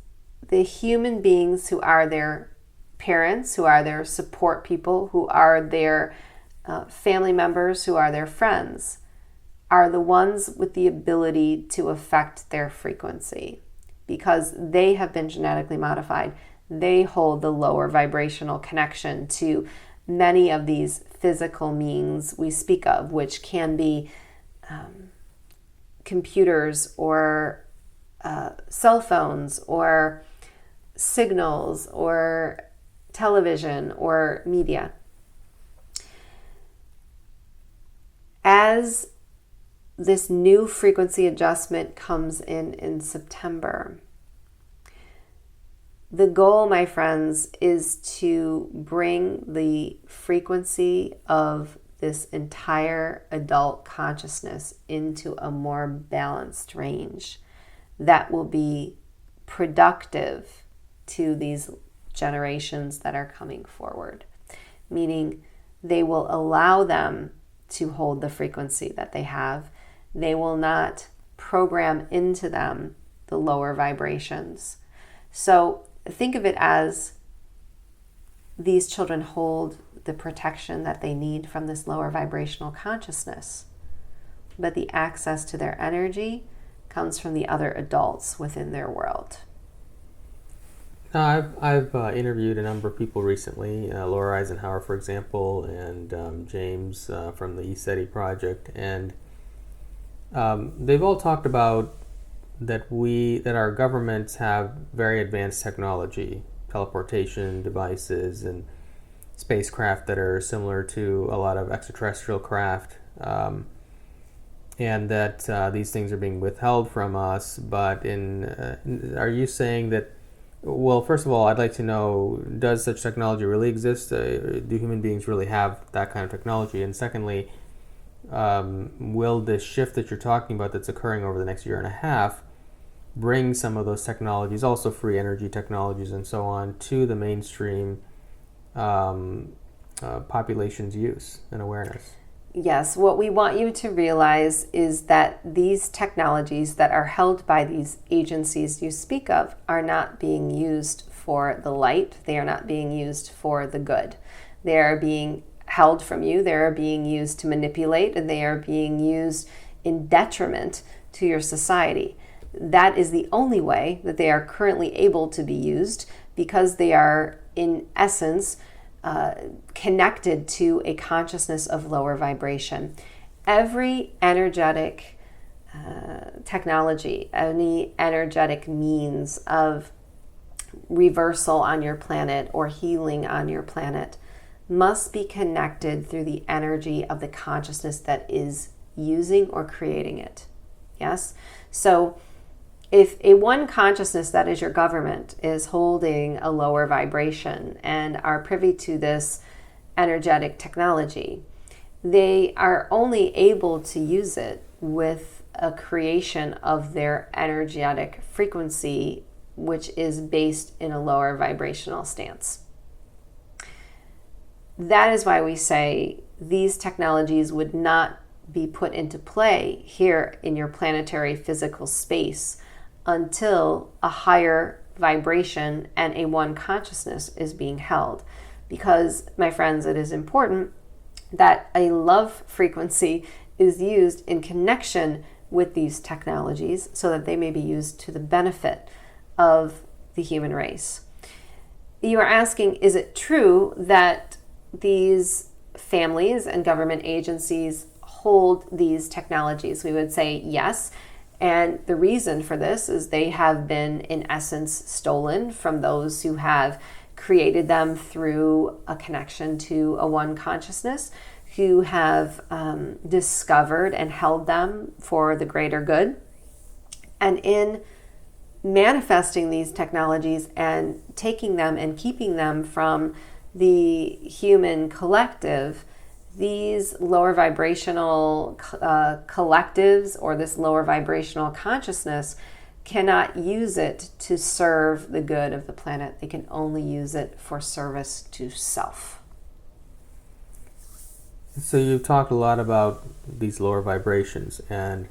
the human beings who are their parents, who are their support people, who are their family members, who are their friends, are the ones with the ability to affect their frequency because they have been genetically modified. They hold the lower vibrational connection to many of these physical means we speak of, which can be computers or cell phones or signals or television or media. As this new frequency adjustment comes in September, the goal, my friends, is to bring the frequency of this entire adult consciousness into a more balanced range that will be productive to these generations that are coming forward, meaning they will allow them to hold the frequency that they have. They will not program into them the lower vibrations. So think of it as these children hold the protection that they need from this lower vibrational consciousness, but the access to their energy comes from the other adults within their world. I've interviewed a number of people recently, Laura Eisenhower, for example, and James from the ESETI project, and they've all talked about that our governments have very advanced technology, teleportation devices, and spacecraft that are similar to a lot of extraterrestrial craft, and that these things are being withheld from us. But are you saying that? Well, first of all, I'd like to know, does such technology really exist? Do human beings really have that kind of technology? And secondly, will this shift that you're talking about that's occurring over the next year and a half, bring some of those technologies, also free energy technologies and so on, to the mainstream population's use and awareness. Yes, what we want you to realize is that these technologies that are held by these agencies you speak of are not being used for the light. They are not being used for the good. They are being held from you. They are being used to manipulate, and they are being used in detriment to your society. That is the only way that they are currently able to be used, because they are, in essence, connected to a consciousness of lower vibration. Every energetic technology, any energetic means of reversal on your planet or healing on your planet must be connected through the energy of the consciousness that is using or creating it. Yes? So if a one consciousness that is your government is holding a lower vibration and are privy to this energetic technology, they are only able to use it with a creation of their energetic frequency, which is based in a lower vibrational stance. That is why we say these technologies would not be put into play here in your planetary physical space until a higher vibration and a one consciousness is being held. Because, my friends, it is important that a love frequency is used in connection with these technologies so that they may be used to the benefit of the human race. You are asking, is it true that these families and government agencies hold these technologies? We would say yes. And the reason for this is they have been, in essence, stolen from those who have created them through a connection to a one consciousness, who have discovered and held them for the greater good. And in manifesting these technologies and taking them and keeping them from the human collective, these lower vibrational collectives or this lower vibrational consciousness cannot use it to serve the good of the planet. They can only use it for service to self. So you've talked a lot about these lower vibrations, and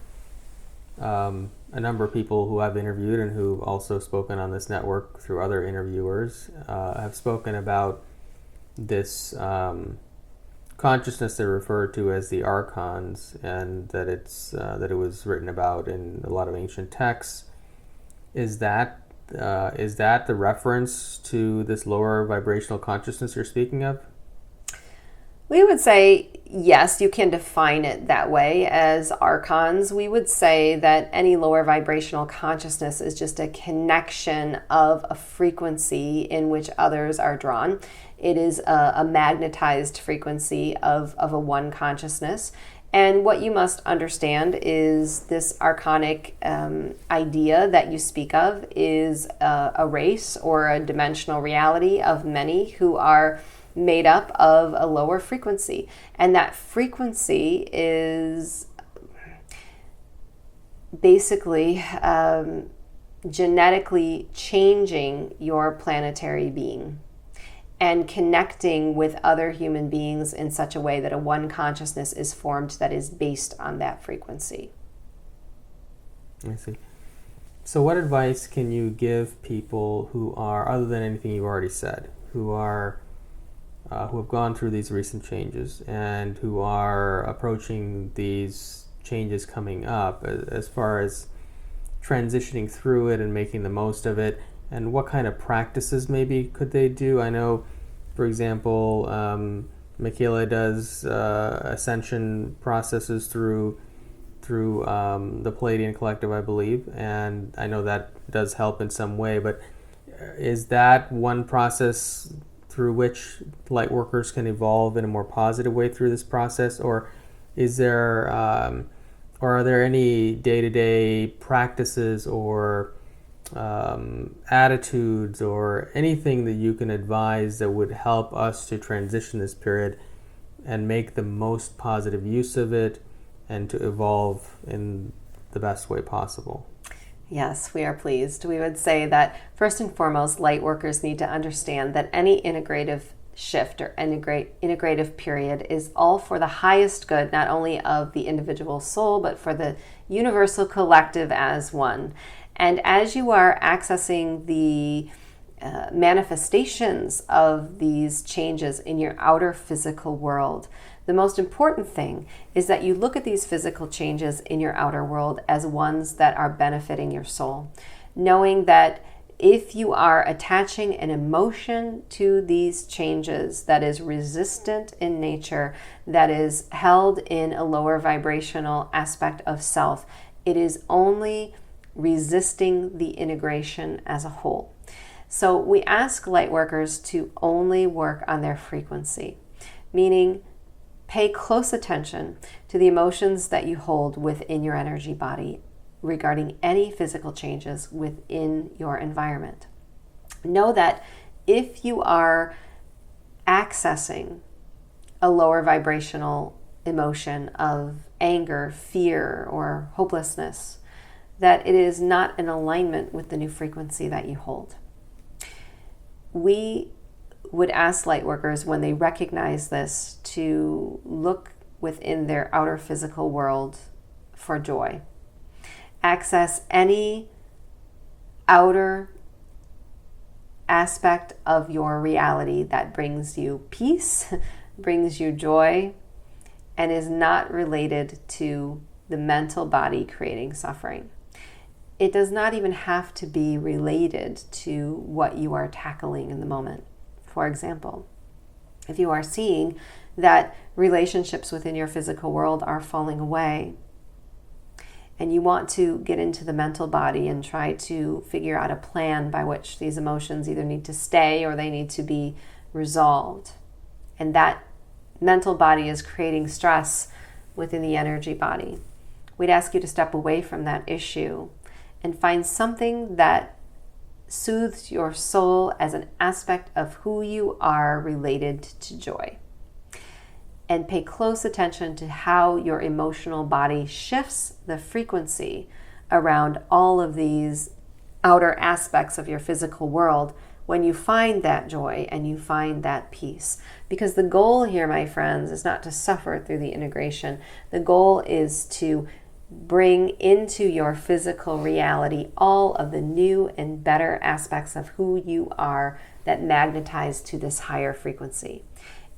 a number of people who I've interviewed and who've also spoken on this network through other interviewers have spoken about this consciousness they refer to as the archons, and that it was written about in a lot of ancient texts. Is that the reference to this lower vibrational consciousness you're speaking of? We would say yes, you can define it that way as archons. We would say that any lower vibrational consciousness is just a connection of a frequency in which others are drawn. It is a magnetized frequency of a one consciousness. And what you must understand is this archonic idea that you speak of is a race or a dimensional reality of many who are made up of a lower frequency. And that frequency is basically genetically changing your planetary being and connecting with other human beings in such a way that a one consciousness is formed that is based on that frequency. I see. So what advice can you give people who are, other than anything you've already said, who have gone through these recent changes and who are approaching these changes coming up, as far as transitioning through it and making the most of it, and what kind of practices maybe could they do? I know, for example, Micheila does ascension processes through the Palladian Collective, I believe, and I know that does help in some way, but is that one process through which Lightworkers can evolve in a more positive way through this process, or is there, or are there any day-to-day practices or attitudes or anything that you can advise that would help us to transition this period and make the most positive use of it and to evolve in the best way possible? Yes, we are pleased. We would say that first and foremost, light workers need to understand that any integrative shift or integrative period is all for the highest good, not only of the individual soul, but for the universal collective as one. And as you are accessing the manifestations of these changes in your outer physical world, the most important thing is that you look at these physical changes in your outer world as ones that are benefiting your soul, knowing that if you are attaching an emotion to these changes that is resistant in nature, that is held in a lower vibrational aspect of self, it is only resisting the integration as a whole. So we ask light workers to only work on their frequency, meaning pay close attention to the emotions that you hold within your energy body regarding any physical changes within your environment. Know that if you are accessing a lower vibrational emotion of anger, fear, or hopelessness, that it is not in alignment with the new frequency that you hold. We would ask light workers, when they recognize this, to look within their outer physical world for joy. Access any outer aspect of your reality that brings you peace, brings you joy, and is not related to the mental body creating suffering. It does not even have to be related to what you are tackling in the moment. For example, if you are seeing that relationships within your physical world are falling away, and you want to get into the mental body and try to figure out a plan by which these emotions either need to stay or they need to be resolved, and that mental body is creating stress within the energy body, we'd ask you to step away from that issue and find something that soothes your soul as an aspect of who you are related to joy. And pay close attention to how your emotional body shifts the frequency around all of these outer aspects of your physical world when you find that joy and you find that peace. Because the goal here, my friends, is not to suffer through the integration. The goal is to bring into your physical reality all of the new and better aspects of who you are that magnetize to this higher frequency.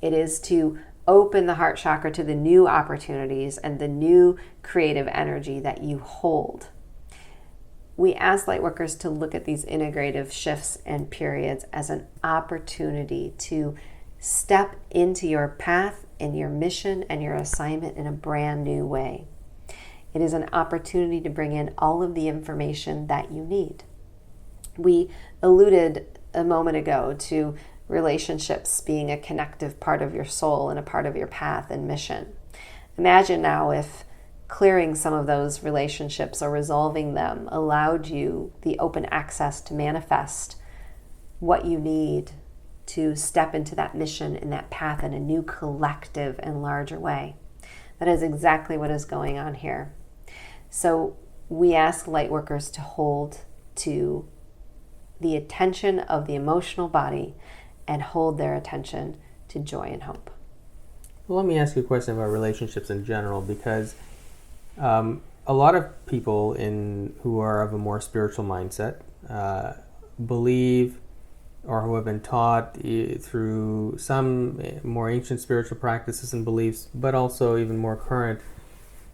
It is to open the heart chakra to the new opportunities and the new creative energy that you hold. We ask lightworkers to look at these integrative shifts and periods as an opportunity to step into your path and your mission and your assignment in a brand new way. It is an opportunity to bring in all of the information that you need. We alluded a moment ago to relationships being a connective part of your soul and a part of your path and mission. Imagine now if clearing some of those relationships or resolving them allowed you the open access to manifest what you need to step into that mission and that path in a new collective and larger way. That is exactly what is going on here. So we ask lightworkers to hold to the attention of the emotional body and hold their attention to joy and hope. Well, let me ask you a question about relationships in general, because a lot of people who are of a more spiritual mindset believe, or who have been taught through some more ancient spiritual practices and beliefs, but also even more current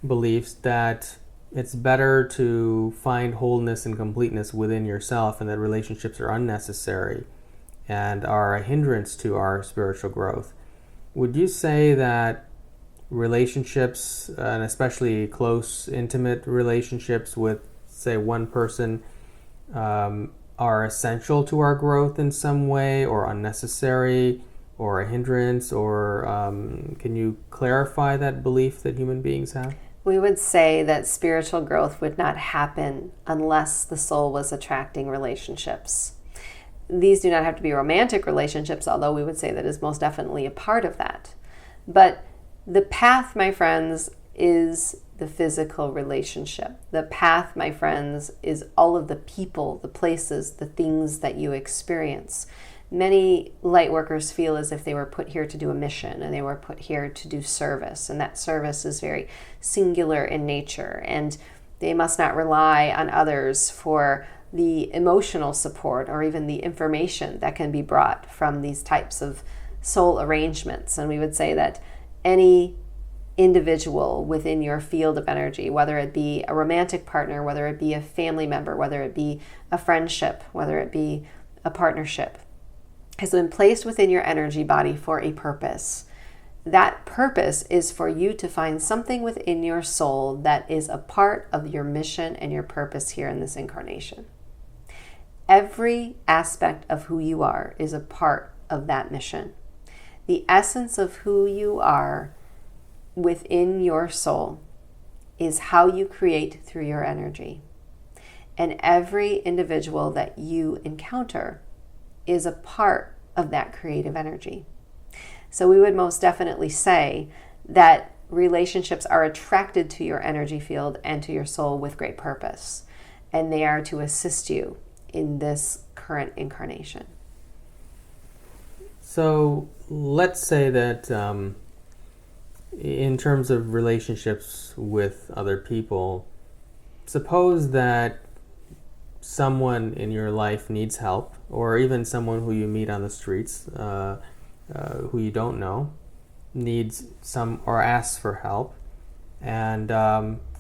beliefs, that it's better to find wholeness and completeness within yourself, and that relationships are unnecessary and are a hindrance to our spiritual growth. Would you say that relationships, and especially close, intimate relationships with, say, one person, are essential to our growth in some way, or unnecessary, or a hindrance? Or can you clarify that belief that human beings have? We would say that spiritual growth would not happen unless the soul was attracting relationships. These do not have to be romantic relationships, although we would say that is most definitely a part of that. But the path, my friends, is the physical relationship. The path, my friends, is all of the people, the places, the things that you experience. Many light workers feel as if they were put here to do a mission and they were put here to do service, and that service is very singular in nature, and they must not rely on others for the emotional support or even the information that can be brought from these types of soul arrangements. And we would say that any individual within your field of energy, whether it be a romantic partner, whether it be a family member, whether it be a friendship, whether it be a partnership, has been placed within your energy body for a purpose. That purpose is for you to find something within your soul that is a part of your mission and your purpose here in this incarnation. Every aspect of who you are is a part of that mission. The essence of who you are within your soul is how you create through your energy. And every individual that you encounter is a part of that creative energy. So we would most definitely say that relationships are attracted to your energy field and to your soul with great purpose, and they are to assist you in this current incarnation. So let's say that in terms of relationships with other people, suppose that someone in your life needs help, or even someone who you meet on the streets, who you don't know, needs some or asks for help. And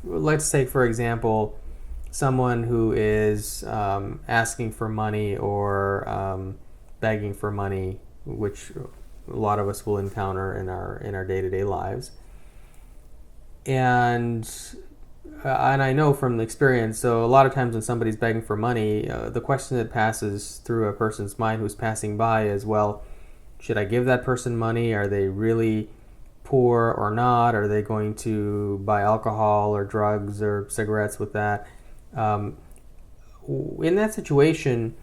let's take, for example, someone who is asking for money or begging for money, which a lot of us will encounter in our day-to-day lives. And I know from experience, so a lot of times when somebody's begging for money, the question that passes through a person's mind who's passing by is, well, should I give that person money? Are they really poor or not? Are they going to buy alcohol or drugs or cigarettes with that? In that situation,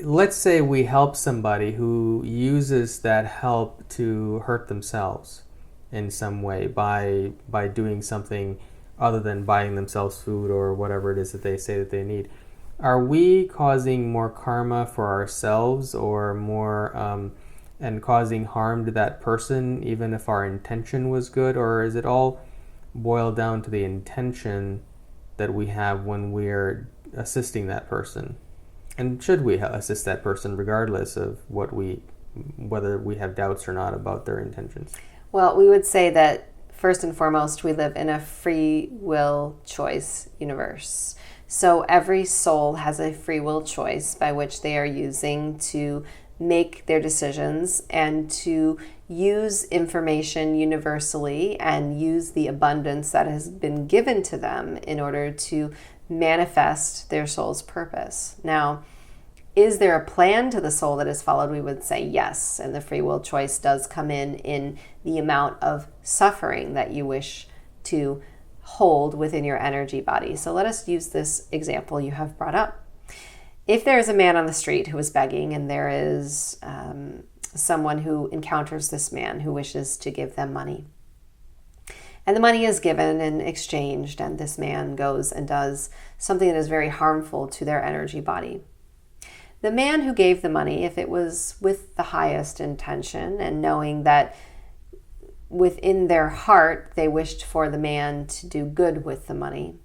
let's say we help somebody who uses that help to hurt themselves in some way by doing something other than buying themselves food or whatever it is that they say that they need. Are we causing more karma for ourselves or more and causing harm to that person even if our intention was good? Or is it all boiled down to the intention that we have when we're assisting that person? And should we assist that person regardless of whether we have doubts or not about their intentions? Well, we would say that first and foremost, we live in a free will choice universe. So every soul has a free will choice by which they are using to make their decisions and to use information universally and use the abundance that has been given to them in order to manifest their soul's purpose. Now, is there a plan to the soul that is followed? We would say yes, and the free will choice does come in the amount of suffering that you wish to hold within your energy body. So let us use this example you have brought up. If there is a man on the street who is begging, and there is someone who encounters this man who wishes to give them money, and the money is given and exchanged, and this man goes and does something that is very harmful to their energy body. The man who gave the money, if it was with the highest intention and knowing that within their heart they wished for the man to do good with the money,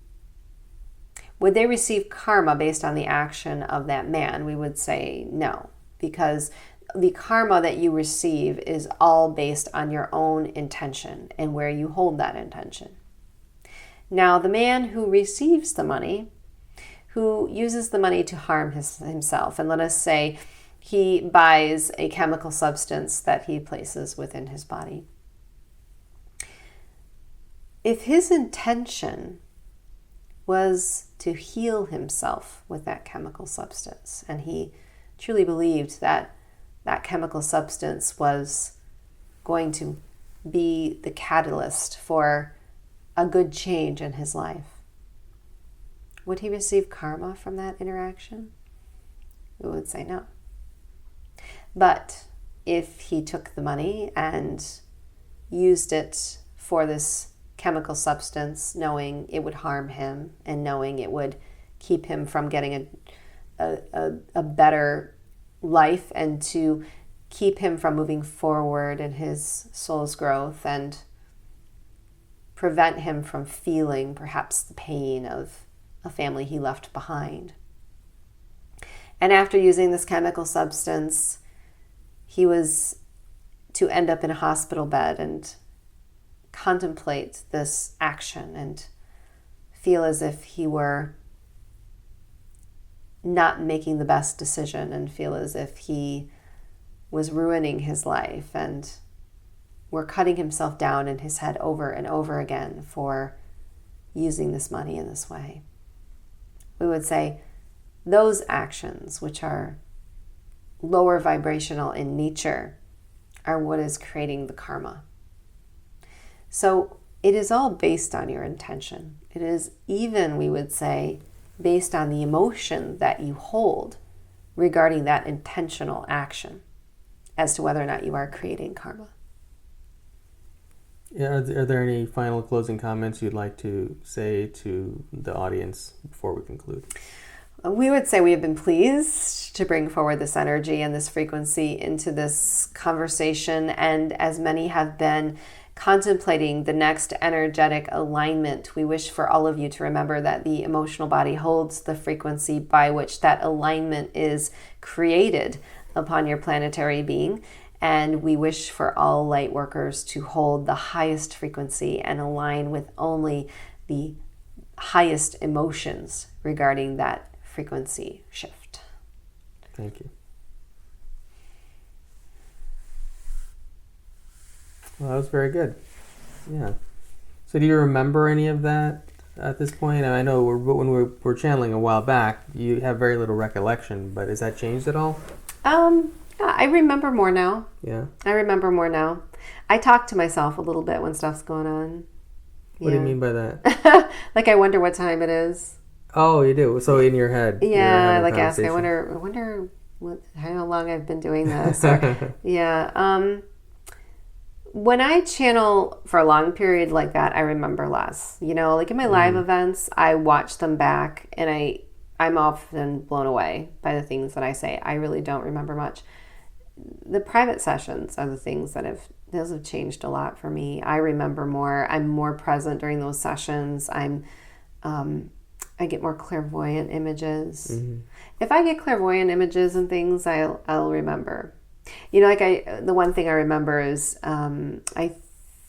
would they receive karma based on the action of that man? We would say no, because the karma that you receive is all based on your own intention and where you hold that intention. Now, the man who receives the money, who uses the money to harm himself, and let us say he buys a chemical substance that he places within his body. If his intention was to heal himself with that chemical substance, and he truly believed that that chemical substance was going to be the catalyst for a good change in his life, would he receive karma from that interaction? We would say no. But if he took the money and used it for this chemical substance, knowing it would harm him and knowing it would keep him from getting a better life and to keep him from moving forward in his soul's growth and prevent him from feeling perhaps the pain of a family he left behind. And after using this chemical substance, he was to end up in a hospital bed and contemplate this action and feel as if he were not making the best decision and feel as if he was ruining his life and were cutting himself down in his head over and over again for using this money in this way. We would say those actions, which are lower vibrational in nature, are what is creating the karma. So it is all based on your intention. It is even, we would say, based on the emotion that you hold regarding that intentional action as to whether or not you are creating karma. Yeah, are there any final closing comments you'd like to say to the audience before we conclude? We would say we have been pleased to bring forward this energy and this frequency into this conversation, and as many have been contemplating the next energetic alignment, we wish for all of you to remember that the emotional body holds the frequency by which that alignment is created upon your planetary being. And we wish for all light workers to hold the highest frequency and align with only the highest emotions regarding that frequency shift. Thank you. Well, that was very good. Yeah. So do you remember any of that at this point? I know when we were channeling a while back, you have very little recollection, but has that changed at all? I remember more now. Yeah. I remember more now. I talk to myself a little bit when stuff's going on. What do you mean by that? Like I wonder what time it is. Oh, you do? So in your head. Yeah, like ask, I wonder how long I've been doing this. Or, yeah. When I channel for a long period like that, I remember less. You know, like in my live events, I watch them back and I'm often blown away by the things that I say. I really don't remember much. The private sessions are the things that have changed a lot for me. I remember more. I'm more present during those sessions. I get more clairvoyant images. Mm-hmm. If I get clairvoyant images and things, I'll remember. You know, the one thing I remember is I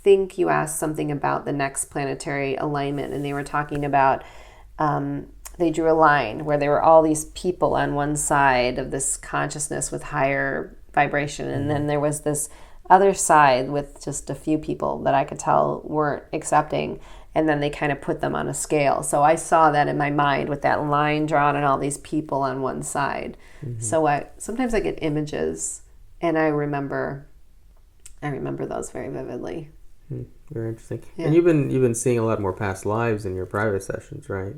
think you asked something about the next planetary alignment, and they were talking about they drew a line where there were all these people on one side of this consciousness with higher vibration, and then there was this other side with just a few people that I could tell weren't accepting, and then they kind of put them on a scale. So I saw that in my mind with that line drawn and all these people on one side. Mm-hmm. So sometimes I get images, and I remember those very vividly. Very interesting. Yeah. And you've been seeing a lot more past lives in your private sessions, right?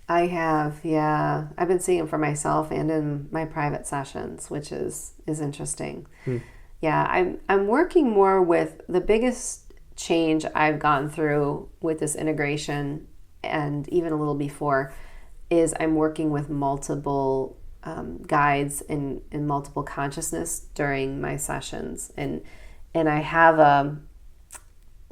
I have, yeah. I've been seeing them for myself and in my private sessions, which is interesting. Yeah, I'm working more with the biggest change I've gone through with this integration, and even a little before, is I'm working with multiple guides in multiple consciousness during my sessions, and I have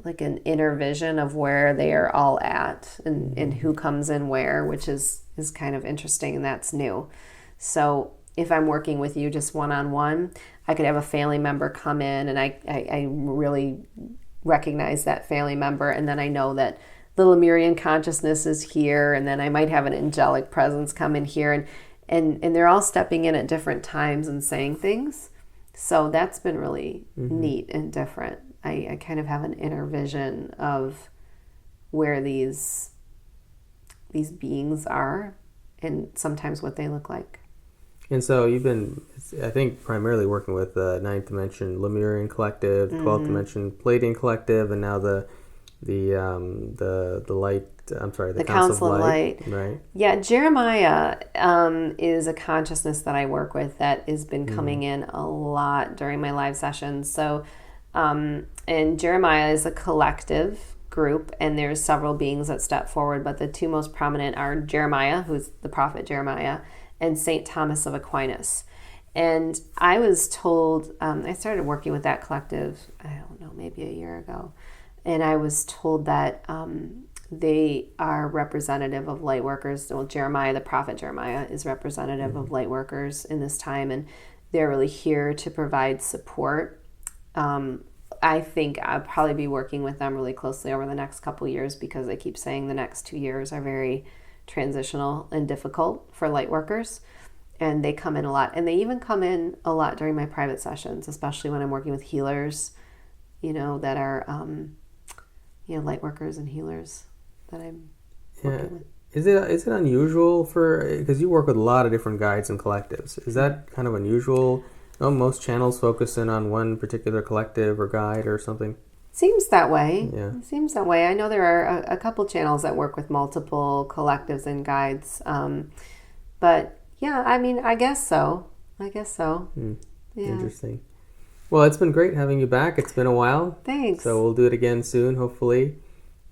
like an inner vision of where they are all at and who comes in where, which is kind of interesting, and that's new. So if I'm working with you just one-on-one, I could have a family member come in, and I really recognize that family member, and then I know that the Lemurian consciousness is here, and then I might have an angelic presence come in here, and they're all stepping in at different times and saying things. So that's been really neat and different. I kind of have an inner vision of where these beings are and sometimes what they look like. And so you've been, I think, primarily working with the 9th Dimension Lemurian Collective, 12th Dimension Palladian Collective, and now the Light. I'm sorry, the Council of Light. Right. Yeah, Jeremiah is a consciousness that I work with that has been coming in a lot during my live sessions. So, and Jeremiah is a collective group, and there's several beings that step forward, but the two most prominent are Jeremiah, who's the prophet Jeremiah, and St. Thomas of Aquinas. And I was told, I started working with that collective, I don't know, maybe a year ago, and I was told that they are representative of light workers. Well, Jeremiah, the prophet Jeremiah, is representative of light workers in this time, and they're really here to provide support. I think I'll probably be working with them really closely over the next couple years, because they keep saying the next 2 years are very transitional and difficult for light workers. And they come in a lot. And they even come in a lot during my private sessions, especially when I'm working with healers, that are, light workers and healers that I'm working with. Is it unusual because you work with a lot of different guides and collectives? Is that kind of unusual? Most channels focus in on one particular collective or guide or something. Seems that way. Yeah. It seems that way. I know there are a couple channels that work with multiple collectives and guides. But yeah, I guess so. Yeah. Interesting. Well, it's been great having you back. It's been a while. Thanks. So we'll do it again soon, hopefully.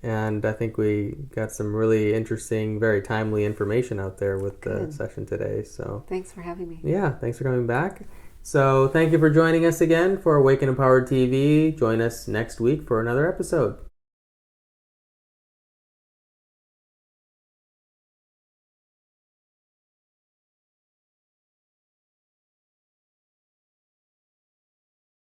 And I think we got some really interesting, very timely information out there with the session today. So thanks for having me. Yeah, thanks for coming back. So thank you for joining us again for Awaken Empowered TV. Join us next week for another episode.